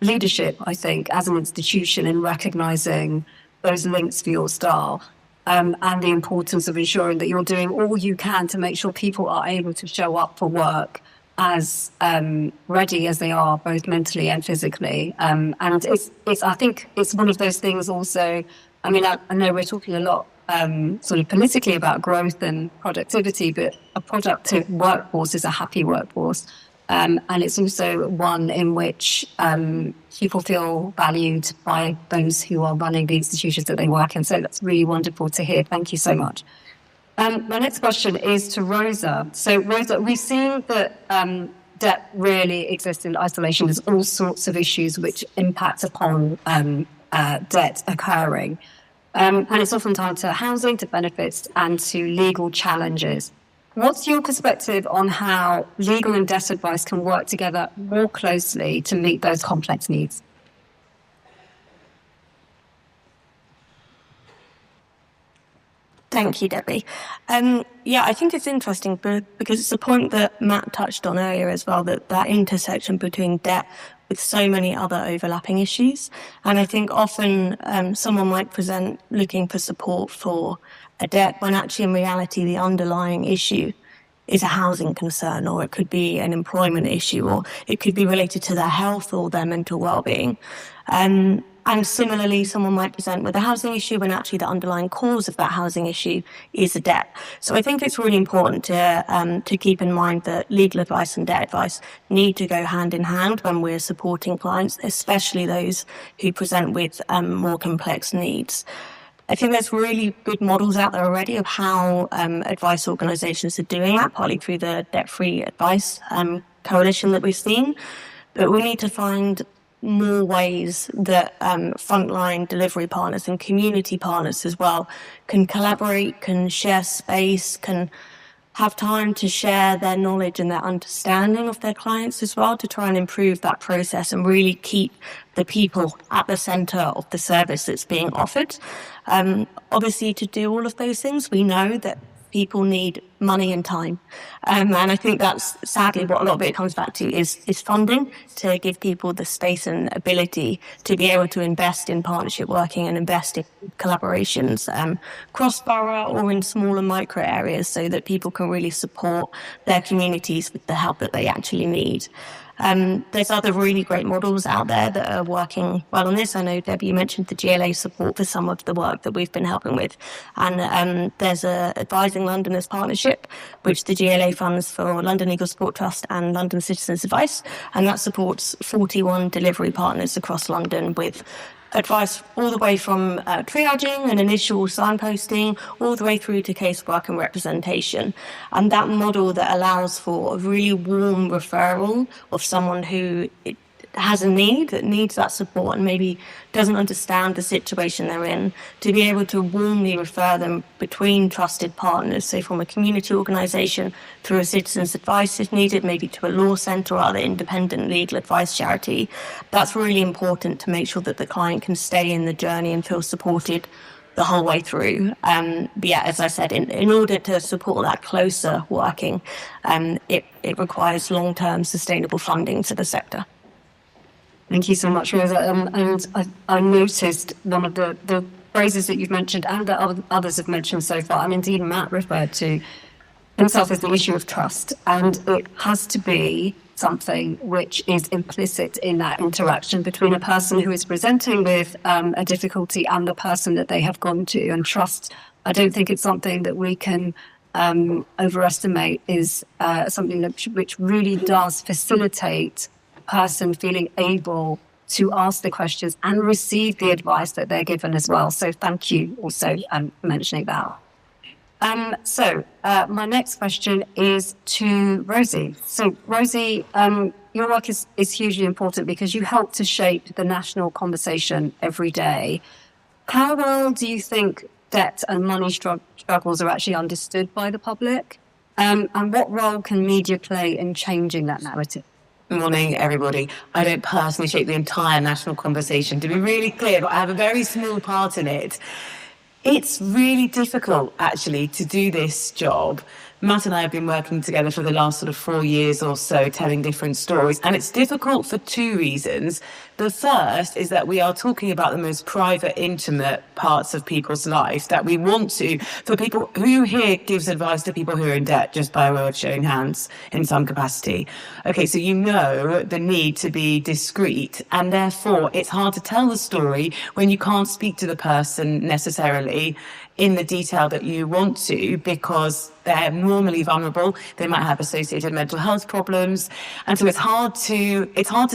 Speaker 10: leadership, I think, as an institution in recognising those links for your staff. And the importance of ensuring that you're doing all you can to make sure people are able to show up for work as ready as they are, both mentally and physically. And it's I think it's one of those things also. I mean, I know we're talking a lot sort of politically about growth and productivity, but a productive workforce is a happy workforce. And it's also one in which people feel valued by those who are running the institutions that they work in. So that's really wonderful to hear. Thank you so much. My next question is to Rosa. So Rosa, we've seen that debt really exists in isolation. There's all sorts of issues which impact upon debt occurring. And it's often tied to housing, to benefits, and to legal challenges. What's your perspective on how legal and debt advice can work together more closely to meet those complex needs?
Speaker 3: Thank you, Debbie. I think it's interesting because it's a point that Matt touched on earlier as well, that intersection between debt with so many other overlapping issues. And I think often someone might present looking for support for a debt when actually in reality the underlying issue is a housing concern, or it could be an employment issue, or it could be related to their health or their mental well-being. And similarly, someone might present with a housing issue when actually the underlying cause of that housing issue is a debt. So I think it's really important to keep in mind that legal advice and debt advice need to go hand in hand when we're supporting clients, especially those who present with more complex needs. I think there's really good models out there already of how advice organisations are doing that, partly through the Debt-Free Advice Coalition that we've seen. But we need to find more ways that frontline delivery partners and community partners as well can collaborate, can share space, can have time to share their knowledge and their understanding of their clients as well, to try and improve that process and really keep the people at the centre of the service that's being offered. Obviously, to do all of those things, we know that people need money and time. And I think that's sadly what a lot of it comes back to is funding, to give people the space and ability to be able to invest in partnership working and invest in collaborations cross-borough or in smaller micro areas, so that people can really support their communities with the help that they actually need. There's other really great models out there that are working well on this. I know, Debbie, you mentioned the GLA support for some of the work that we've been helping with. And there's a Advising Londoners partnership, which the GLA funds for London Legal Support Trust and London Citizens Advice. And that supports 41 delivery partners across London with advice all the way from triaging and initial signposting all the way through to casework and representation. And that model that allows for a really warm referral of someone who has a need, that needs that support and maybe doesn't understand the situation they're in, to be able to warmly refer them between trusted partners, so from a community organisation through a citizen's advice if needed, maybe to a law centre or other independent legal advice charity. That's really important to make sure that the client can stay in the journey and feel supported the whole way through. But yeah, as I said, in order to support that closer working, it requires long-term sustainable funding to the sector.
Speaker 10: Thank you so much, Rosa. And I noticed one of the phrases that you've mentioned and that others have mentioned so far, and indeed Matt referred to himself, as the issue of trust. And it has to be something which is implicit in that interaction between a person who is presenting with a difficulty and the person that they have gone to. And trust, I don't think it's something that we can overestimate is something which really does facilitate a person feeling able to ask the questions and receive the advice that they're given as well. So thank you also for mentioning that. My next question is to Rosie. So Rosie, your work is hugely important because you help to shape the national conversation every day. How well do you think debt and money struggles are actually understood by the public? And what role can media play in changing that narrative?
Speaker 11: Good morning, everybody. I don't personally shape the entire national conversation, to be really clear, but I have a very small part in it. It's really difficult, actually, to do this job. Matt and I have been working together for the last sort of 4 years or so, telling different stories. And it's difficult for two reasons. The first is that we are talking about the most private, intimate parts of people's lives that we want to, for people who here gives advice to people who are in debt, just by way of showing hands in some capacity. Okay, so you know the need to be discreet, and therefore it's hard to tell the story when you can't speak to the person necessarily in the detail that you want to, because they're normally vulnerable. They might have associated mental health problems. And so it's hard to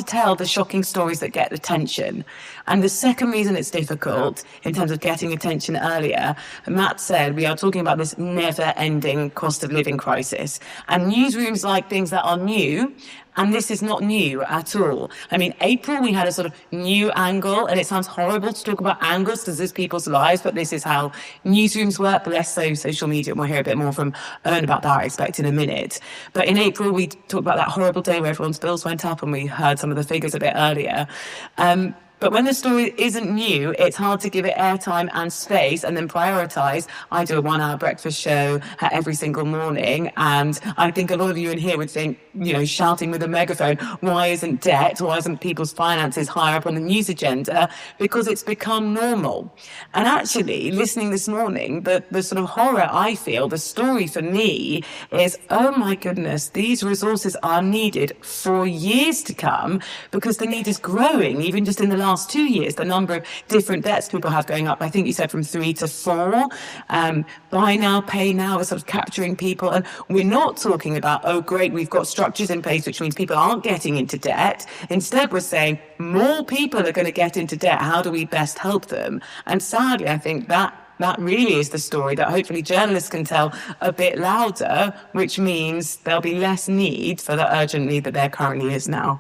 Speaker 11: tell the shocking stories that get attention. And the second reason it's difficult in terms of getting attention earlier, Matt said, we are talking about this never-ending cost of living crisis. And newsrooms like things that are new, and this is not new at all. I mean, April, we had a sort of new angle, and it sounds horrible to talk about angles because this is people's lives, but this is how newsrooms work, less so social media. We'll hear a bit more from Ern about that, I expect, in a minute. But in April, we talked about that horrible day where everyone's bills went up, and we heard some of the figures a bit earlier. But when the story isn't new, it's hard to give it airtime and space and then prioritise. I do a 1-hour breakfast show every single morning, and I think a lot of you in here would think, shouting with a megaphone, why isn't debt, why isn't people's finances higher up on the news agenda? Because it's become normal. And actually, listening this morning, the sort of horror I feel, the story for me is, oh my goodness, these resources are needed for years to come because the need is growing, even just in the last 2 years, the number of different debts people have going up. I think you said from 3 to 4. Buy now, pay now is sort of capturing people. And we're not talking about, oh, great, we've got structures in place, which means people aren't getting into debt. Instead, we're saying more people are going to get into debt. How do we best help them? And sadly, I think that really is the story that hopefully journalists can tell a bit louder, which means there'll be less need for the urgent need that there currently is now.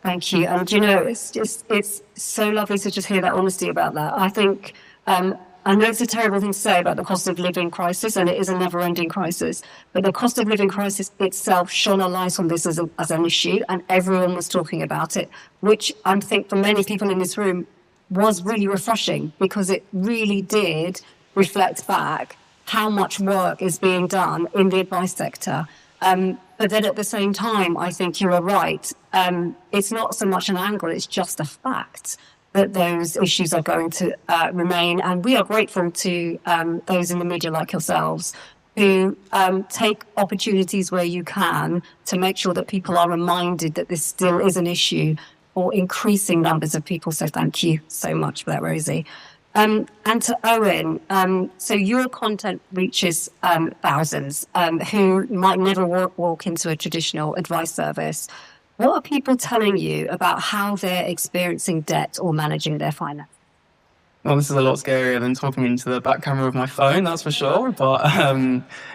Speaker 10: Thank you. And it's so lovely to just hear that honesty about that. I think, I know it's a terrible thing to say about the cost of living crisis, and it is a never-ending crisis, but the cost of living crisis itself shone a light on this as an issue, and everyone was talking about it, which I think for many people in this room was really refreshing, because it really did reflect back how much work is being done in the advice sector. But then at the same time, I think you are right. It's not so much an angle, it's just a fact that those issues are going to remain. And we are grateful to those in the media like yourselves who take opportunities where you can to make sure that people are reminded that this still is an issue for increasing numbers of people. So thank you so much for that, Rosie. And to Owen, so your content reaches thousands who might never walk into a traditional advice service. What are people telling you about how they're experiencing debt or managing their finances?
Speaker 12: Well, this is a lot scarier than talking into the back camera of my phone, that's for sure. But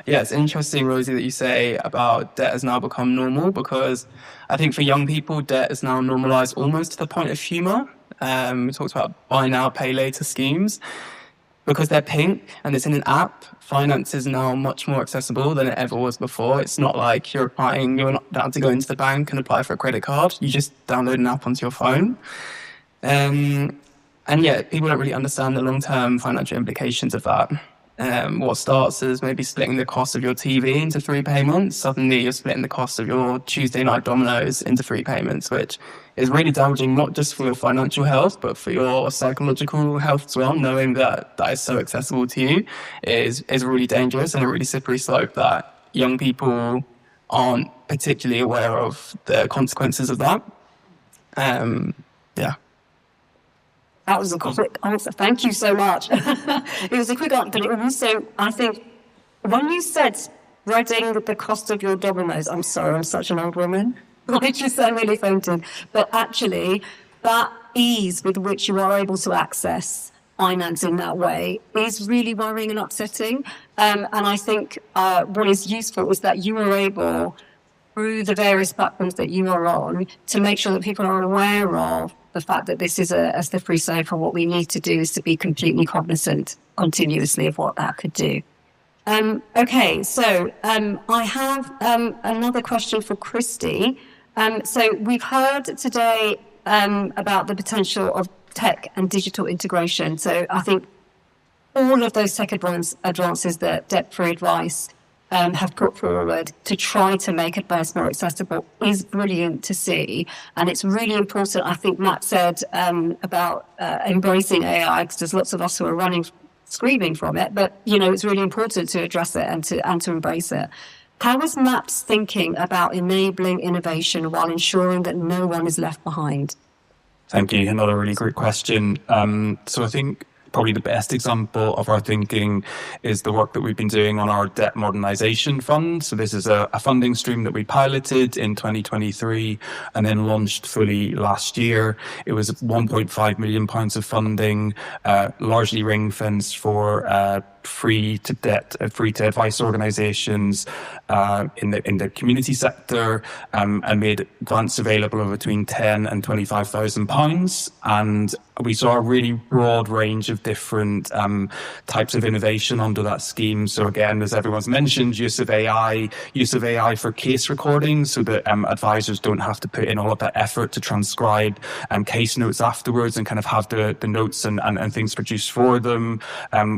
Speaker 12: it's interesting, Rosie, that you say about debt has now become normal, because I think for young people, debt is now normalised almost to the point of humour. We talked about buy now, pay later schemes. Because they're pink and it's in an app, finance is now much more accessible than it ever was before. It's not like you're not down to go into the bank and apply for a credit card. You just download an app onto your phone. And yet people don't really understand the long-term financial implications of that. What starts as maybe splitting the cost of your TV into 3 payments, suddenly you're splitting the cost of your Tuesday night Domino's into 3 payments, which is really damaging, not just for your financial health, but for your psychological health as well. Knowing that is so accessible to you is really dangerous, and a really slippery slope that young people aren't particularly aware of the consequences of that.
Speaker 10: That was a quick answer. Thank you so much. It was a quick answer, but it also, I think, when you said spreading the cost of your dominoes, I'm sorry, I'm such an old woman. I just sound really fainted. But actually, that ease with which you are able to access finance in that way is really worrying and upsetting. And I think what is useful is that you are able, through the various platforms that you are on, to make sure that people are aware of the fact that this is a slippery slope, and what we need to do is to be completely cognizant continuously of what that could do. Okay, so I have another question for Christy. So we've heard today about the potential of tech and digital integration. So I think all of those tech advances that Debt-Free Advice have put forward to try to make advice more accessible is brilliant to see. And it's really important. I think Matt said about embracing AI, because there's lots of us who are screaming from it, but it's really important to address it and to embrace it. How is Matt's thinking about enabling innovation while ensuring that no one is left behind?
Speaker 9: Thank you. Another really great question. So I think probably the best example of our thinking is the work that we've been doing on our debt modernisation fund. So this is a funding stream that we piloted in 2023 and then launched fully last year. It was £1.5 million of funding, largely ring-fenced for free to advice organisations in the community sector, and made grants available of between £10,000 and £25,000. And we saw a really broad range of different types of innovation under that scheme. So again, as everyone's mentioned, use of AI for case recording, so that advisors don't have to put in all of that effort to transcribe case notes afterwards and kind of have the notes and things produced for them.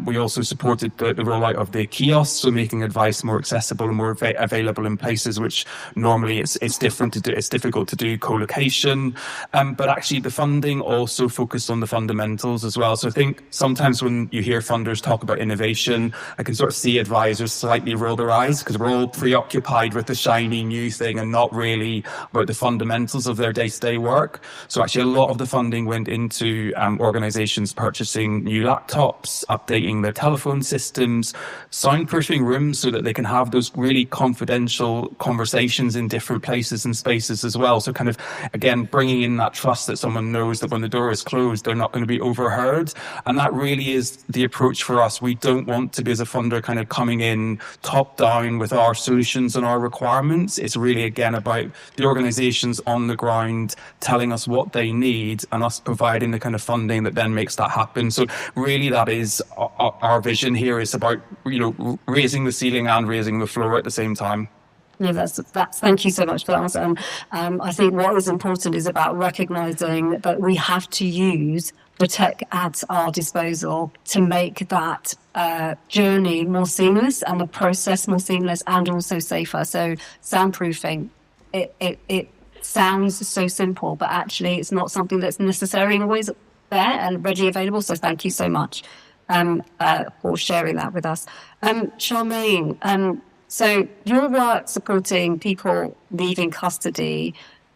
Speaker 9: We also supported the rollout of the kiosks, so making advice more accessible and more available in places which normally it's difficult to do co-location. But actually the funding also focused on the fundamentals as well. So I think sometimes when you hear funders talk about innovation, I can sort of see advisors slightly roll their eyes because we're all preoccupied with the shiny new thing and not really about the fundamentals of their day-to-day work. So actually a lot of the funding went into organizations purchasing new laptops, updating their telephone systems, soundproofing rooms so that they can have those really confidential conversations in different places and spaces as well. So kind of, again, bringing in that trust that someone knows that when the door is closed, they're not going to be overheard. And that really is the approach for us. We don't want to be, as a funder, kind of coming in top down with our solutions and our requirements. It's really, again, about the organizations on the ground telling us what they need and us providing the kind of funding that then makes that happen. So really that is our vision here, is about, raising the ceiling and raising the floor at the same time.
Speaker 10: Yeah, that's. Thank you so much for that. I think what is important is about recognising that we have to use the tech at our disposal to make that journey more seamless and the process more seamless and also safer. So soundproofing, it sounds so simple, but actually it's not something that's necessarily always there and readily available. So thank you so much for sharing that with us. Charmaine, so your work supporting people leaving custody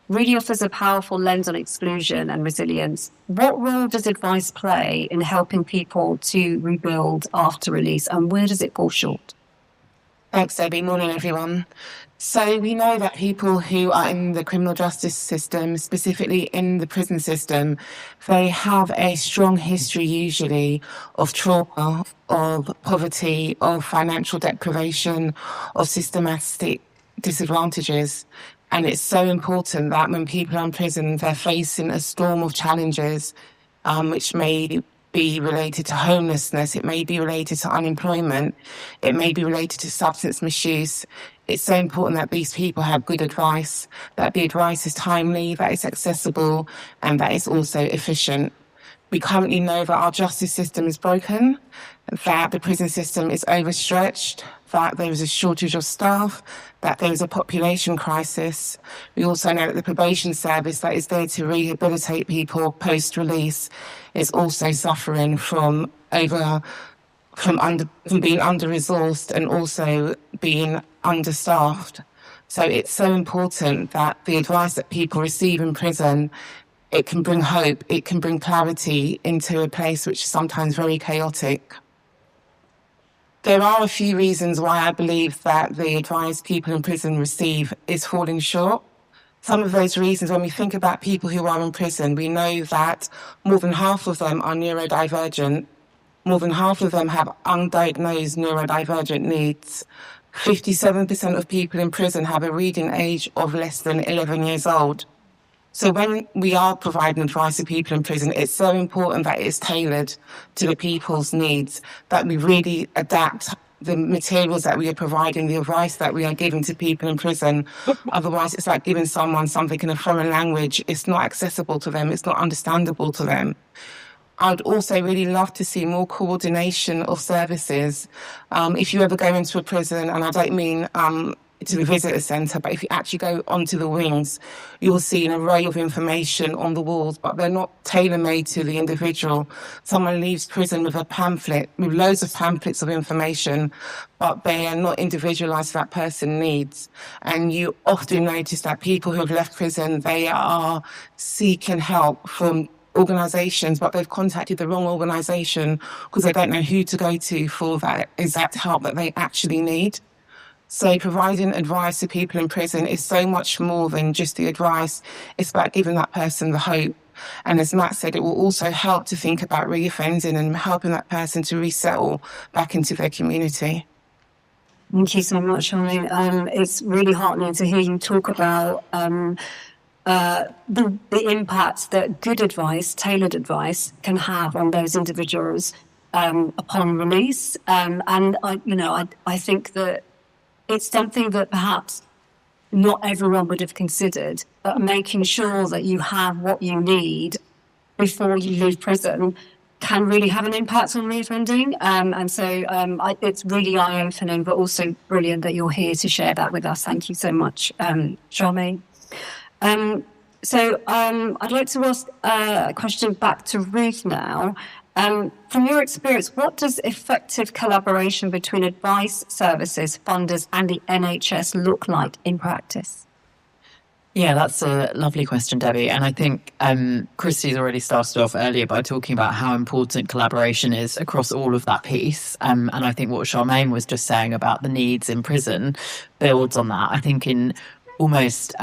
Speaker 10: really offers a powerful lens on exclusion and resilience. What role does advice play in helping people to rebuild after release, and where does it fall short?
Speaker 13: Thanks, Debbie. Morning, everyone. So we know that people who are in the criminal justice system, specifically in the prison system, they have a strong history usually of trauma, of poverty, of financial deprivation, of systematic disadvantages. And it's so important that when people are in prison, they're facing a storm of challenges, which may be related to homelessness, it may be related to unemployment, it may be related to substance misuse. It's so important that these people have good advice, that the advice is timely, that it's accessible, and that it's also efficient. We currently know that our justice system is broken, that the prison system is overstretched, that there is a shortage of staff, that there is a population crisis. We also know that the probation service that is there to rehabilitate people post-release is also suffering from being under-resourced and also being understaffed. So it's so important that the advice that people receive in prison, it can bring hope, it can bring clarity into a place which is sometimes very chaotic. There are a few reasons why I believe that the advice people in prison receive is falling short. Some of those reasons, when we think about people who are in prison, we know that more than half of them are neurodivergent. More than half of them have undiagnosed neurodivergent needs. 57% of people in prison have a reading age of less than 11 years old. So when we are providing advice to people in prison, it's so important that it's tailored to the people's needs, that we really adapt the materials that we are providing, the advice that we are giving to people in prison. Otherwise, it's like giving someone something in a foreign language. It's not accessible to them. It's not understandable to them. I'd also really love to see more coordination of services. If you ever go into a prison, and I don't mean to the visitor centre, but if you actually go onto the wings, you'll see an array of information on the walls, but they're not tailor-made to the individual. Someone leaves prison with a pamphlet, with loads of pamphlets of information, but they are not individualised to that person needs. And you often notice that people who have left prison, they are seeking help from organisations, but they've contacted the wrong organisation because they don't know who to go to for that exact help that they actually need. So providing advice to people in prison is so much more than just the advice. It's about giving that person the hope. And as Matt said, it will also help to think about reoffending and helping that person to resettle back into their community.
Speaker 10: Thank you so much, Charmaine. It's really heartening to hear you talk about the impact that good advice, tailored advice, can have on those individuals upon release. And I think that it's something that perhaps not everyone would have considered, but making sure that you have what you need before you leave prison can really have an impact on reoffending. It's really eye-opening, but also brilliant that you're here to share that with us. Thank you so much, Charmaine. I'd like to ask a question back to Ruth now. From your experience, what does effective collaboration between advice services, funders and the NHS look like in practice?
Speaker 11: Yeah, that's a lovely question, Debbie. And I think Christy's already started off earlier by talking about how important collaboration is across all of that piece. And I think what Charmaine was just saying about the needs in prison builds on that. I think in almost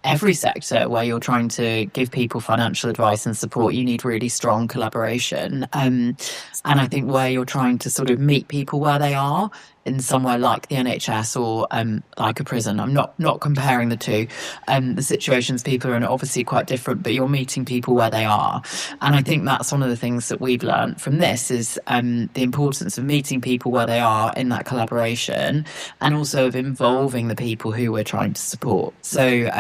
Speaker 11: every sector where you're trying to give people financial advice and support, you need really strong collaboration. And I think where you're trying to sort of meet people where they are, in somewhere like the NHS or like a prison. I'm not comparing the two. The situations people are in are obviously quite different, but you're meeting people where they are. And I think that's one of the things that we've learned from this is the importance of meeting people where they are in that collaboration, and also of involving the people who we're trying to support. So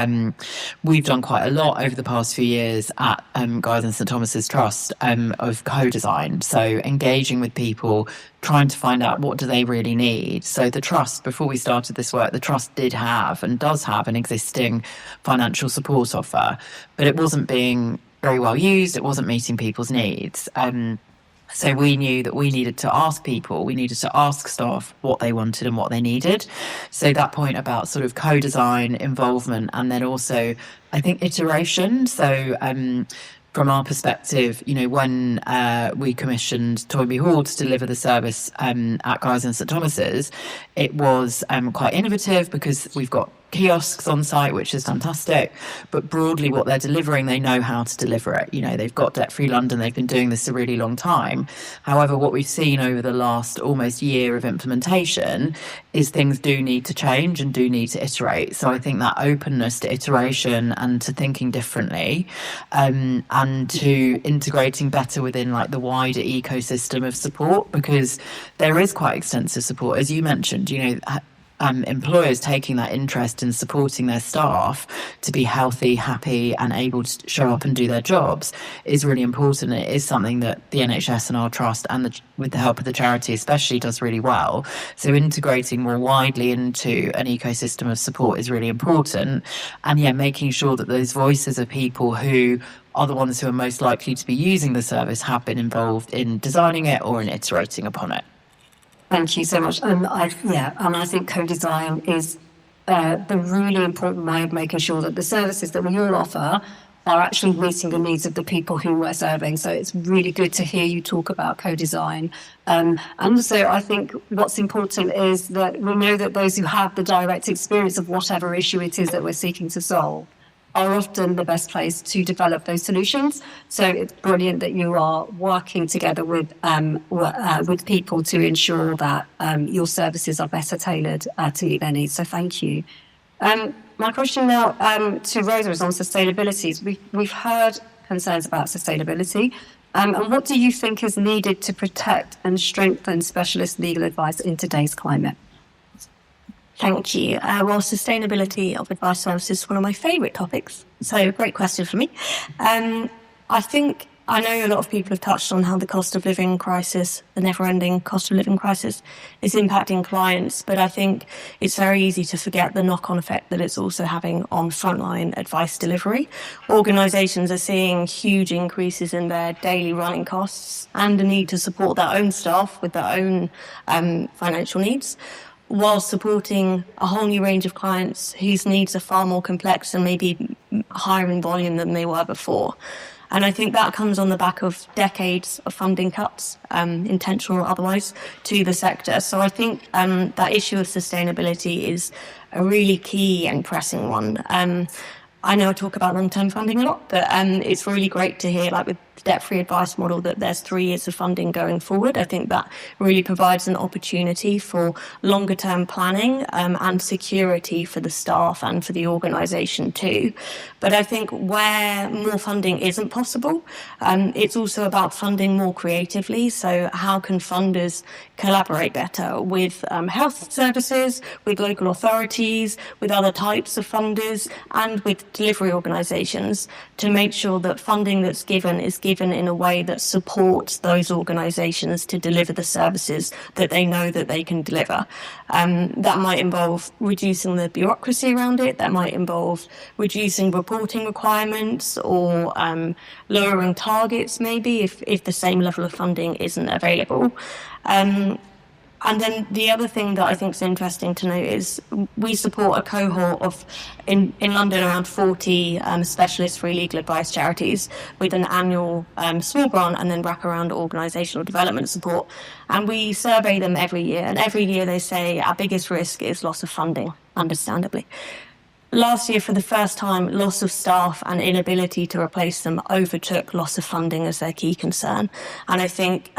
Speaker 11: we've done quite a lot over the past few years at Guy's and St Thomas's Trust of co-design. So engaging with people, trying to find out what do they really need. So the Trust, before we started this work, the Trust did have and does have an existing financial support offer, but it wasn't being very well used. It wasn't meeting people's needs. So we knew that we needed to ask people, we needed to ask staff what they wanted and what they needed. So that point about sort of co-design, involvement, and then also, I think, iteration. So from our perspective, you know, when we commissioned Toynbee Hall to deliver the service at Guy's and St Thomas's, it was quite innovative because we've got kiosks on site, which is fantastic. But broadly, what they're delivering, they know how to deliver it. You know, they've got Debt Free London. They've been doing this a really long time. However, what we've seen over the last almost year of implementation is things do need to change and do need to iterate. So I think that openness to iteration and to thinking differently and to integrating better within like the wider ecosystem of support, because there is quite extensive support, as you mentioned, you know, employers taking that interest in supporting their staff to be healthy, happy and able to show up and do their jobs is really important. It is something that the NHS and our trust and with the help of the charity especially does really well. So integrating more widely into an ecosystem of support is really important. And yeah, making sure that those voices of people who are the ones who are most likely to be using the service have been involved in designing it or in iterating upon it.
Speaker 10: Thank you so much. And I think co-design is the really important way of making sure that the services that we all offer are actually meeting the needs of the people who we're serving. So it's really good to hear you talk about co-design. And also, I think what's important is that we know that those who have the direct experience of whatever issue it is that we're seeking to solve are often the best place to develop those solutions. So it's brilliant that you are working together with people to ensure that your services are better tailored to meet their needs. So thank you. My question now to Rosa is on sustainability. We've heard concerns about sustainability. And what do you think is needed to protect and strengthen specialist legal advice in today's climate?
Speaker 3: Thank you. Well, sustainability of advice services is one of my favourite topics. So, great question for me. I know a lot of people have touched on how the cost of living crisis, the never-ending cost of living crisis, is impacting clients. But I think it's very easy to forget the knock-on effect that it's also having on frontline advice delivery. Organisations are seeing huge increases in their daily running costs and the need to support their own staff with their own financial needs, while supporting a whole new range of clients whose needs are far more complex and maybe higher in volume than they were before. And I think that comes on the back of decades of funding cuts, intentional or otherwise, to the sector. So I think that issue of sustainability is a really key and pressing one. I know I talk about long-term funding a lot, but it's really great to hear, like with the debt-free advice model, that there's 3 years of funding going forward. I think that really provides an opportunity for longer-term planning and security for the staff and for the organisation too. But I think where more funding isn't possible, it's also about funding more creatively. So how can funders collaborate better with health services, with local authorities, with other types of funders, and with delivery organisations to make sure that funding that's given is given in a way that supports those organisations to deliver the services that they know that they can deliver. That might involve reducing the bureaucracy around it. That might involve reducing reporting requirements or lowering targets maybe if the same level of funding isn't available. And then the other thing that I think is interesting to note is we support a cohort of, in London, around 40 specialist free legal advice charities with an annual small grant and then wraparound organisational development support. And we survey them every year. And every year they say our biggest risk is loss of funding, understandably. Last year, for the first time, loss of staff and inability to replace them overtook loss of funding as their key concern. And I think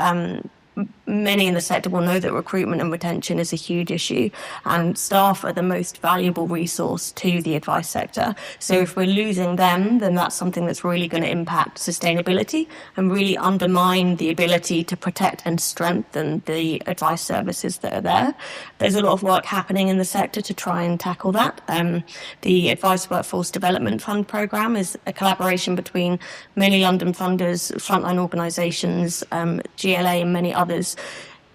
Speaker 3: many in the sector will know that recruitment and retention is a huge issue, and staff are the most valuable resource to the advice sector. So if we're losing them, then that's something that's really going to impact sustainability and really undermine the ability to protect and strengthen the advice services that are there. There's a lot of work happening in the sector to try and tackle that. The Advice Workforce Development Fund programme is a collaboration between many London funders, frontline organisations, GLA and many others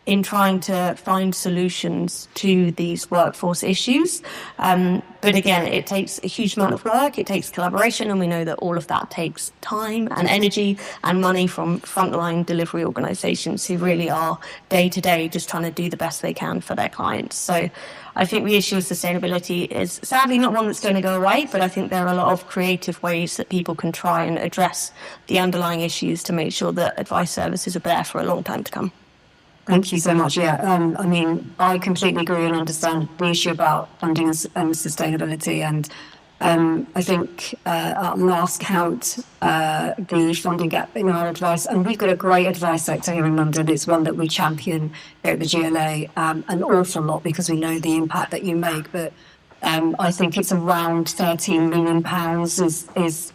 Speaker 3: in trying to find solutions to these workforce issues. But again, it takes a huge amount of work, it takes collaboration, and we know that all of that takes time and energy and money from frontline delivery organisations who really are day to day just trying to do the best they can for their clients. So I think the issue of sustainability is sadly not one that's going to go away, but I think there are a lot of creative ways that people can try and address the underlying issues to make sure that advice services are there for a long time to come.
Speaker 10: Thank you so much. Yeah, I mean, I completely agree and understand the issue about funding and sustainability. And I think at last count, the funding gap in our advice, and we've got a great advice sector here in London. It's one that we champion here at the GLA an awful lot because we know the impact that you make. But I think it's around £13 million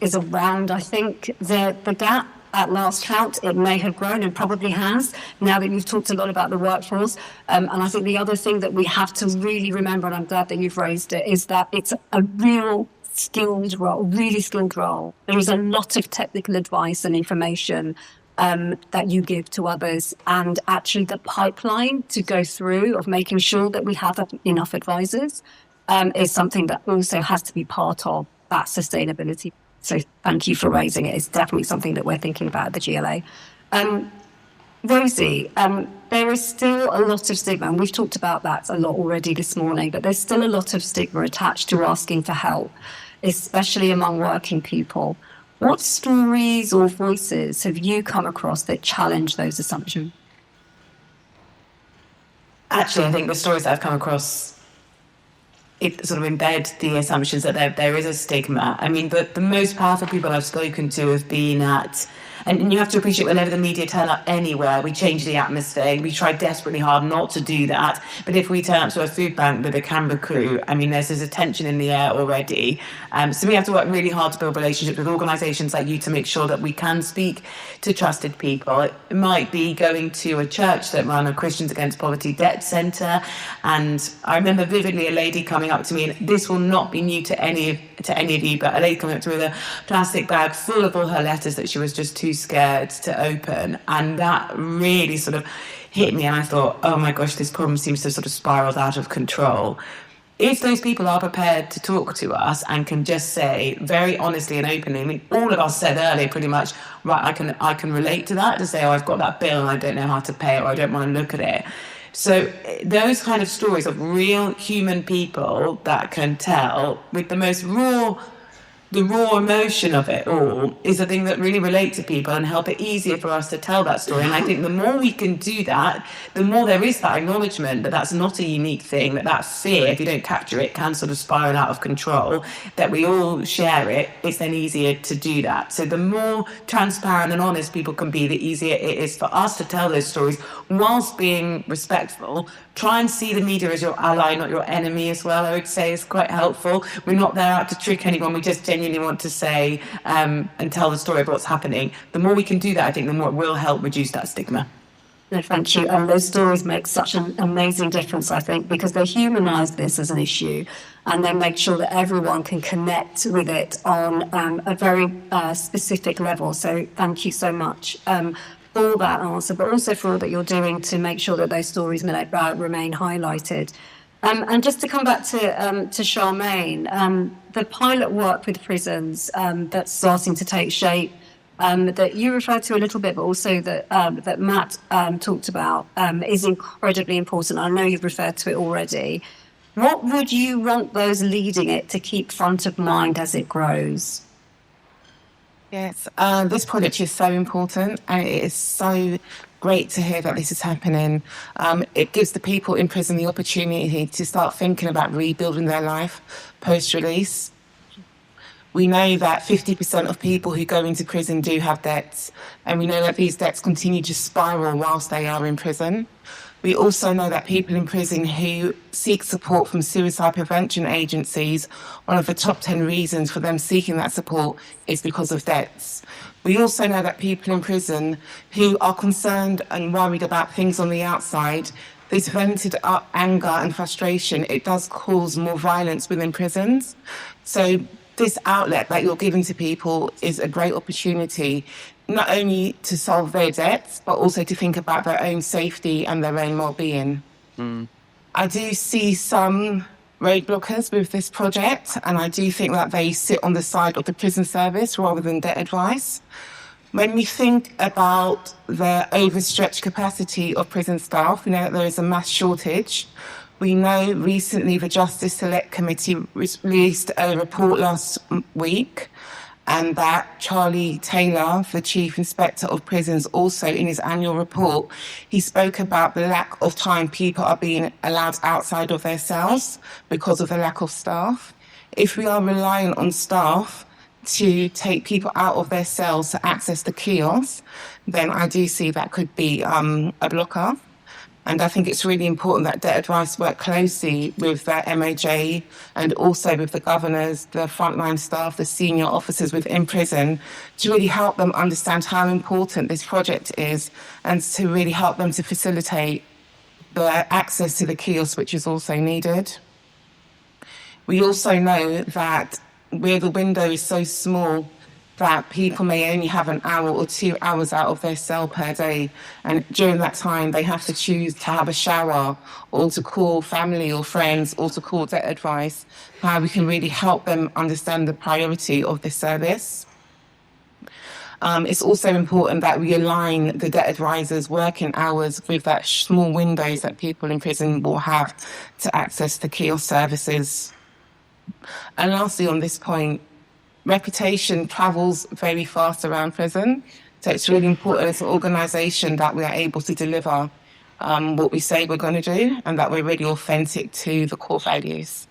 Speaker 10: is around, I think, the gap. At last count, it may have grown and probably has, now that you've talked a lot about the workforce. And I think the other thing that we have to really remember, and I'm glad that you've raised it, is that it's a real skilled role, really skilled role. There is a lot of technical advice and information that you give to others, and actually the pipeline to go through of making sure that we have enough advisors is something that also has to be part of that sustainability. So thank you for raising it. It's definitely something that we're thinking about at the GLA. Rosie, there is still a lot of stigma, and we've talked about that a lot already this morning, but there's still a lot of stigma attached to asking for help, especially among working people. What stories or voices have you come across that challenge those assumptions?
Speaker 11: Actually, I think the stories that I've come across, it sort of embed the assumptions that there is a stigma. I mean, the most powerful people I've spoken to have been at, and you have to appreciate whenever the media turn up anywhere, we change the atmosphere. We try desperately hard not to do that. But if we turn up to a food bank with a camera crew, I mean, there's a tension in the air already. So we have to work really hard to build relationships with organisations like you to make sure that we can speak to trusted people. It might be going to a church that run a Christians Against Poverty debt centre. And I remember vividly a lady coming up to me, and this will not be new to any of you, but a lady coming up to me with a plastic bag full of all her letters that she was just too scared to open. And that really sort of hit me, and I thought, oh my gosh, this problem seems to sort of spiraled out of control. If those people are prepared to talk to us and can just say very honestly and openly, I mean, all of us said earlier pretty much, right, I can relate to that, to say, oh, I've got that bill and I don't know how to pay it, or I don't want to look at it. So those kind of stories of real human people that can tell with the raw emotion of it all is the thing that really relate to people and help it easier for us to tell that story. And I think the more we can do that, the more there is that acknowledgement that that's not a unique thing, that fear, if you don't capture it, can sort of spiral out of control, that we all share it, it's then easier to do that. So the more transparent and honest people can be, the easier it is for us to tell those stories whilst being respectful. Try and see the media as your ally, not your enemy as well, I would say is quite helpful. We're not there out to trick anyone, we just genuinely want to say and tell the story of what's happening. The more we can do that, I think the more it will help reduce that stigma.
Speaker 10: No, thank you. And those stories make such an amazing difference, I think, because they humanise this as an issue and they make sure that everyone can connect with it on a very specific level. So thank you so much for that answer, but also for all that you're doing to make sure that those stories remain highlighted. And just to come back to Charmaine, the pilot work with prisons that's starting to take shape, that you referred to a little bit, but also that Matt talked about, is incredibly important. I know you've referred to it already. What would you want those leading it to keep front of mind as it grows?
Speaker 13: Yes, this project is so important, and it is so great to hear that this is happening. It gives the people in prison the opportunity to start thinking about rebuilding their life post-release. We know that 50% of people who go into prison do have debts, and we know that these debts continue to spiral whilst they are in prison. We also know that people in prison who seek support from suicide prevention agencies, one of the top 10 reasons for them seeking that support is because of debts. We also know that people in prison who are concerned and worried about things on the outside, this vented up anger and frustration, it does cause more violence within prisons. So this outlet that you're giving to people is a great opportunity, not only to solve their debts, but also to think about their own safety and their own well-being. I do see some roadblockers with this project, and I do think that they sit on the side of the prison service rather than debt advice. When we think about the overstretched capacity of prison staff, we know that there is a mass shortage. We know recently the Justice Select Committee released a report last week, and that Charlie Taylor, the Chief Inspector of Prisons, also in his annual report, he spoke about the lack of time people are being allowed outside of their cells because of the lack of staff. If we are relying on staff to take people out of their cells to access the kiosks, then I do see that could be a blocker. And I think it's really important that debt advice work closely with the MOJ and also with the governors, the frontline staff, the senior officers within prison to really help them understand how important this project is and to really help them to facilitate the access to the kiosks, which is also needed. We also know that where the window is so small that people may only have an hour or 2 hours out of their cell per day. And during that time, they have to choose to have a shower or to call family or friends or to call debt advice, how we can really help them understand the priority of this service. It's also important that we align the debt advisors' working hours with that small windows that people in prison will have to access the kiosk services. And lastly, on this point, reputation travels very fast around prison. So it's really important as an organisation that we are able to deliver what we say we're going to do, and that we're really authentic to the core values.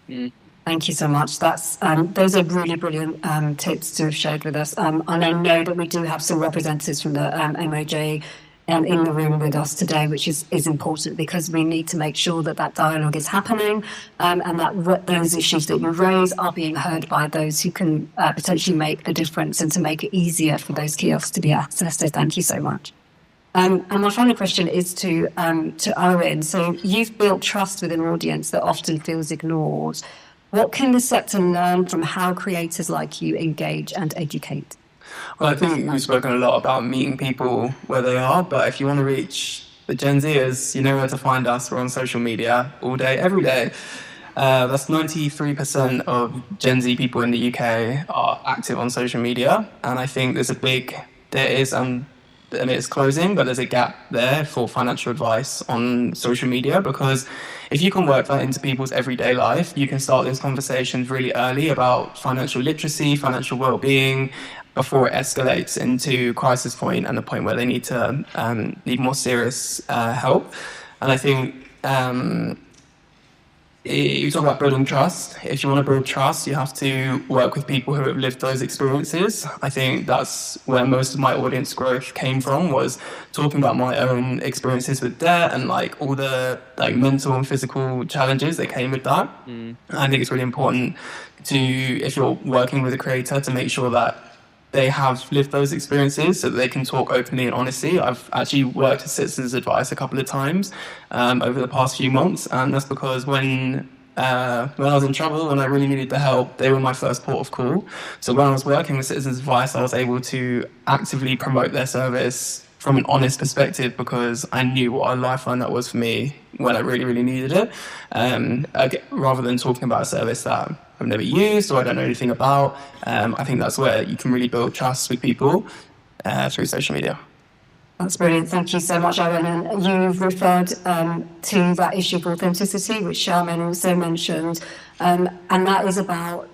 Speaker 10: Thank you so much. Those are really brilliant tips to have shared with us. And I know that we do have some representatives from the MOJ in the room with us today, which is important, because we need to make sure that dialogue is happening, and that those issues that you raise are being heard by those who can potentially make the difference and to make it easier for those kiosks to be accessed. So thank you so much. And my final question is to Owen. So you've built trust with an audience that often feels ignored. What can the sector learn from how creators like you engage and educate?
Speaker 12: Well, I think we've spoken a lot about meeting people where they are, but if you want to reach the Gen Zers, you know where to find us. We're on social media all day, every day. That's 93% of Gen Z people in the UK are active on social media, and I think it's closing, but there's a gap there for financial advice on social media, because if you can work that into people's everyday life, you can start those conversations really early about financial literacy, financial well-being, before it escalates into crisis point and the point where they need more serious help. And I think you talk about building trust. If you want to build trust, you have to work with people who have lived those experiences. I think that's where most of my audience growth came from, was talking about my own experiences with debt and all the mental and physical challenges that came with that. I think it's really important if you're working with a creator, to make sure that they have lived those experiences so that they can talk openly and honestly. I've actually worked as Citizens Advice a couple of times over the past few months, and that's because when I was in trouble and I really needed the help, they were my first port of call. So when I was working with Citizens Advice, I was able to actively promote their service from an honest perspective, because I knew what a lifeline that was for me when I really, really needed it. Rather than talking about a service that I've never used or I don't know anything about, I think that's where you can really build trust with people through social media.
Speaker 10: That's brilliant. Thank you so much, Owen. And you've referred to that issue of authenticity, which Charmaine also mentioned, and that is about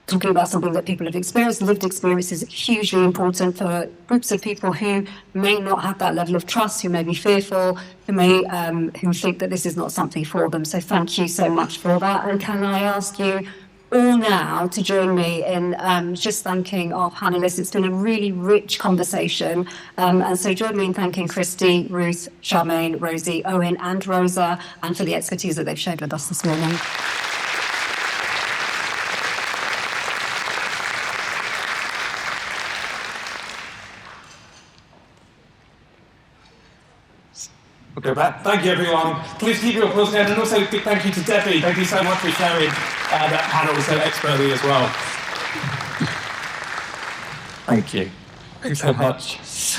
Speaker 10: talking about something that people have experienced. Lived experience is hugely important for groups of people who may not have that level of trust, who may be fearful, who think that this is not something for them. So thank you so much for that. And can I ask you all now to join me in just thanking our panellists. It's been a really rich conversation. And so join me in thanking Christy, Ruth, Charmaine, Rosie, Owen and Rosa, and for the expertise that they've shared with us this morning.
Speaker 6: We'll go back. Thank you, everyone. Please keep your applause going. And also a big thank you to Debbie. Thank you so much for sharing that panel so expertly as well. Thank you. Thanks so much.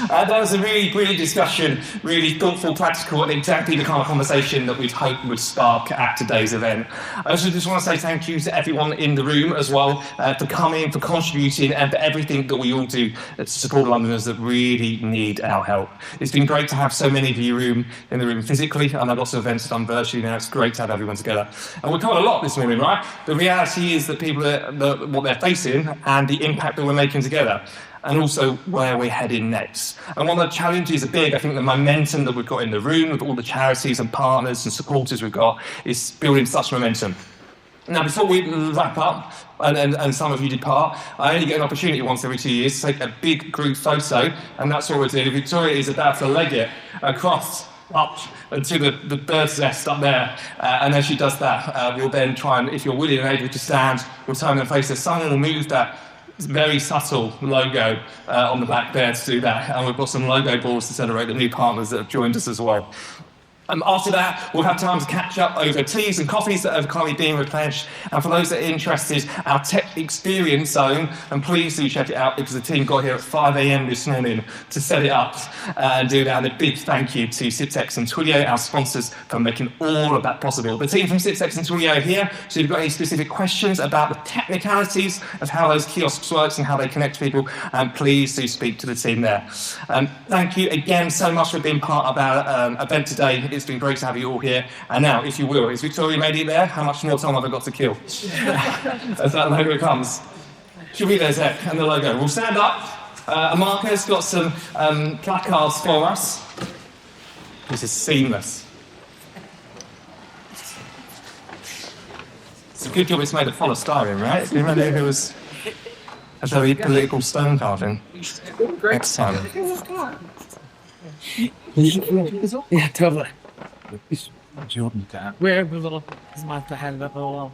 Speaker 6: That was a really brilliant discussion, really thoughtful, practical, and exactly the kind of conversation that we'd hoped would spark at today's event. I also just want to say thank you to everyone in the room as well for coming, for contributing, and for everything that we all do to support Londoners that really need our help. It's been great to have so many of you in the room physically, and I've also events done virtually now. It's great to have everyone together. And we've covered a lot this morning, right? The reality is that people, what they're facing and the impact that we're making together, and also where we're heading next. And one of the challenges are big. I think the momentum that we've got in the room with all the charities and partners and supporters we've got is building such momentum. Now, before we wrap up, and some of you depart, I only get an opportunity once every 2 years to take a big group photo, and that's what we're doing. Victoria is about to leg it across up to the bird's nest up there, and as she does that, we'll then try and, if you're willing and able to stand, we'll turn and face the sun, and we'll move that very subtle logo on the back there to do that. And we've got some logo boards to celebrate the new partners that have joined us as well. After that, we'll have time to catch up over teas and coffees that are currently being replenished. And for those that are interested, our tech experience zone, and please do check it out because the team got here at 5 a.m. this morning to set it up and do that. And a big thank you to Ciptex and Twilio, our sponsors, for making all of that possible. The team from Ciptex and Twilio are here, so if you've got any specific questions about the technicalities of how those kiosks work and how they connect to people, please do speak to the team there. Thank you again so much for being part of our event today. It's been great to have you all here. And now, if you will, is Victoria made it there? How much more time have I got to kill? As that logo comes. Should be there's it, and the logo. We'll stand up. Marco's got some placards for us. This is seamless. It's a good job it's made of polystyrene, right? Do you remember who was a very political stone carving? Next time.
Speaker 14: Yeah, totally. We're a little, it's my hand up a little.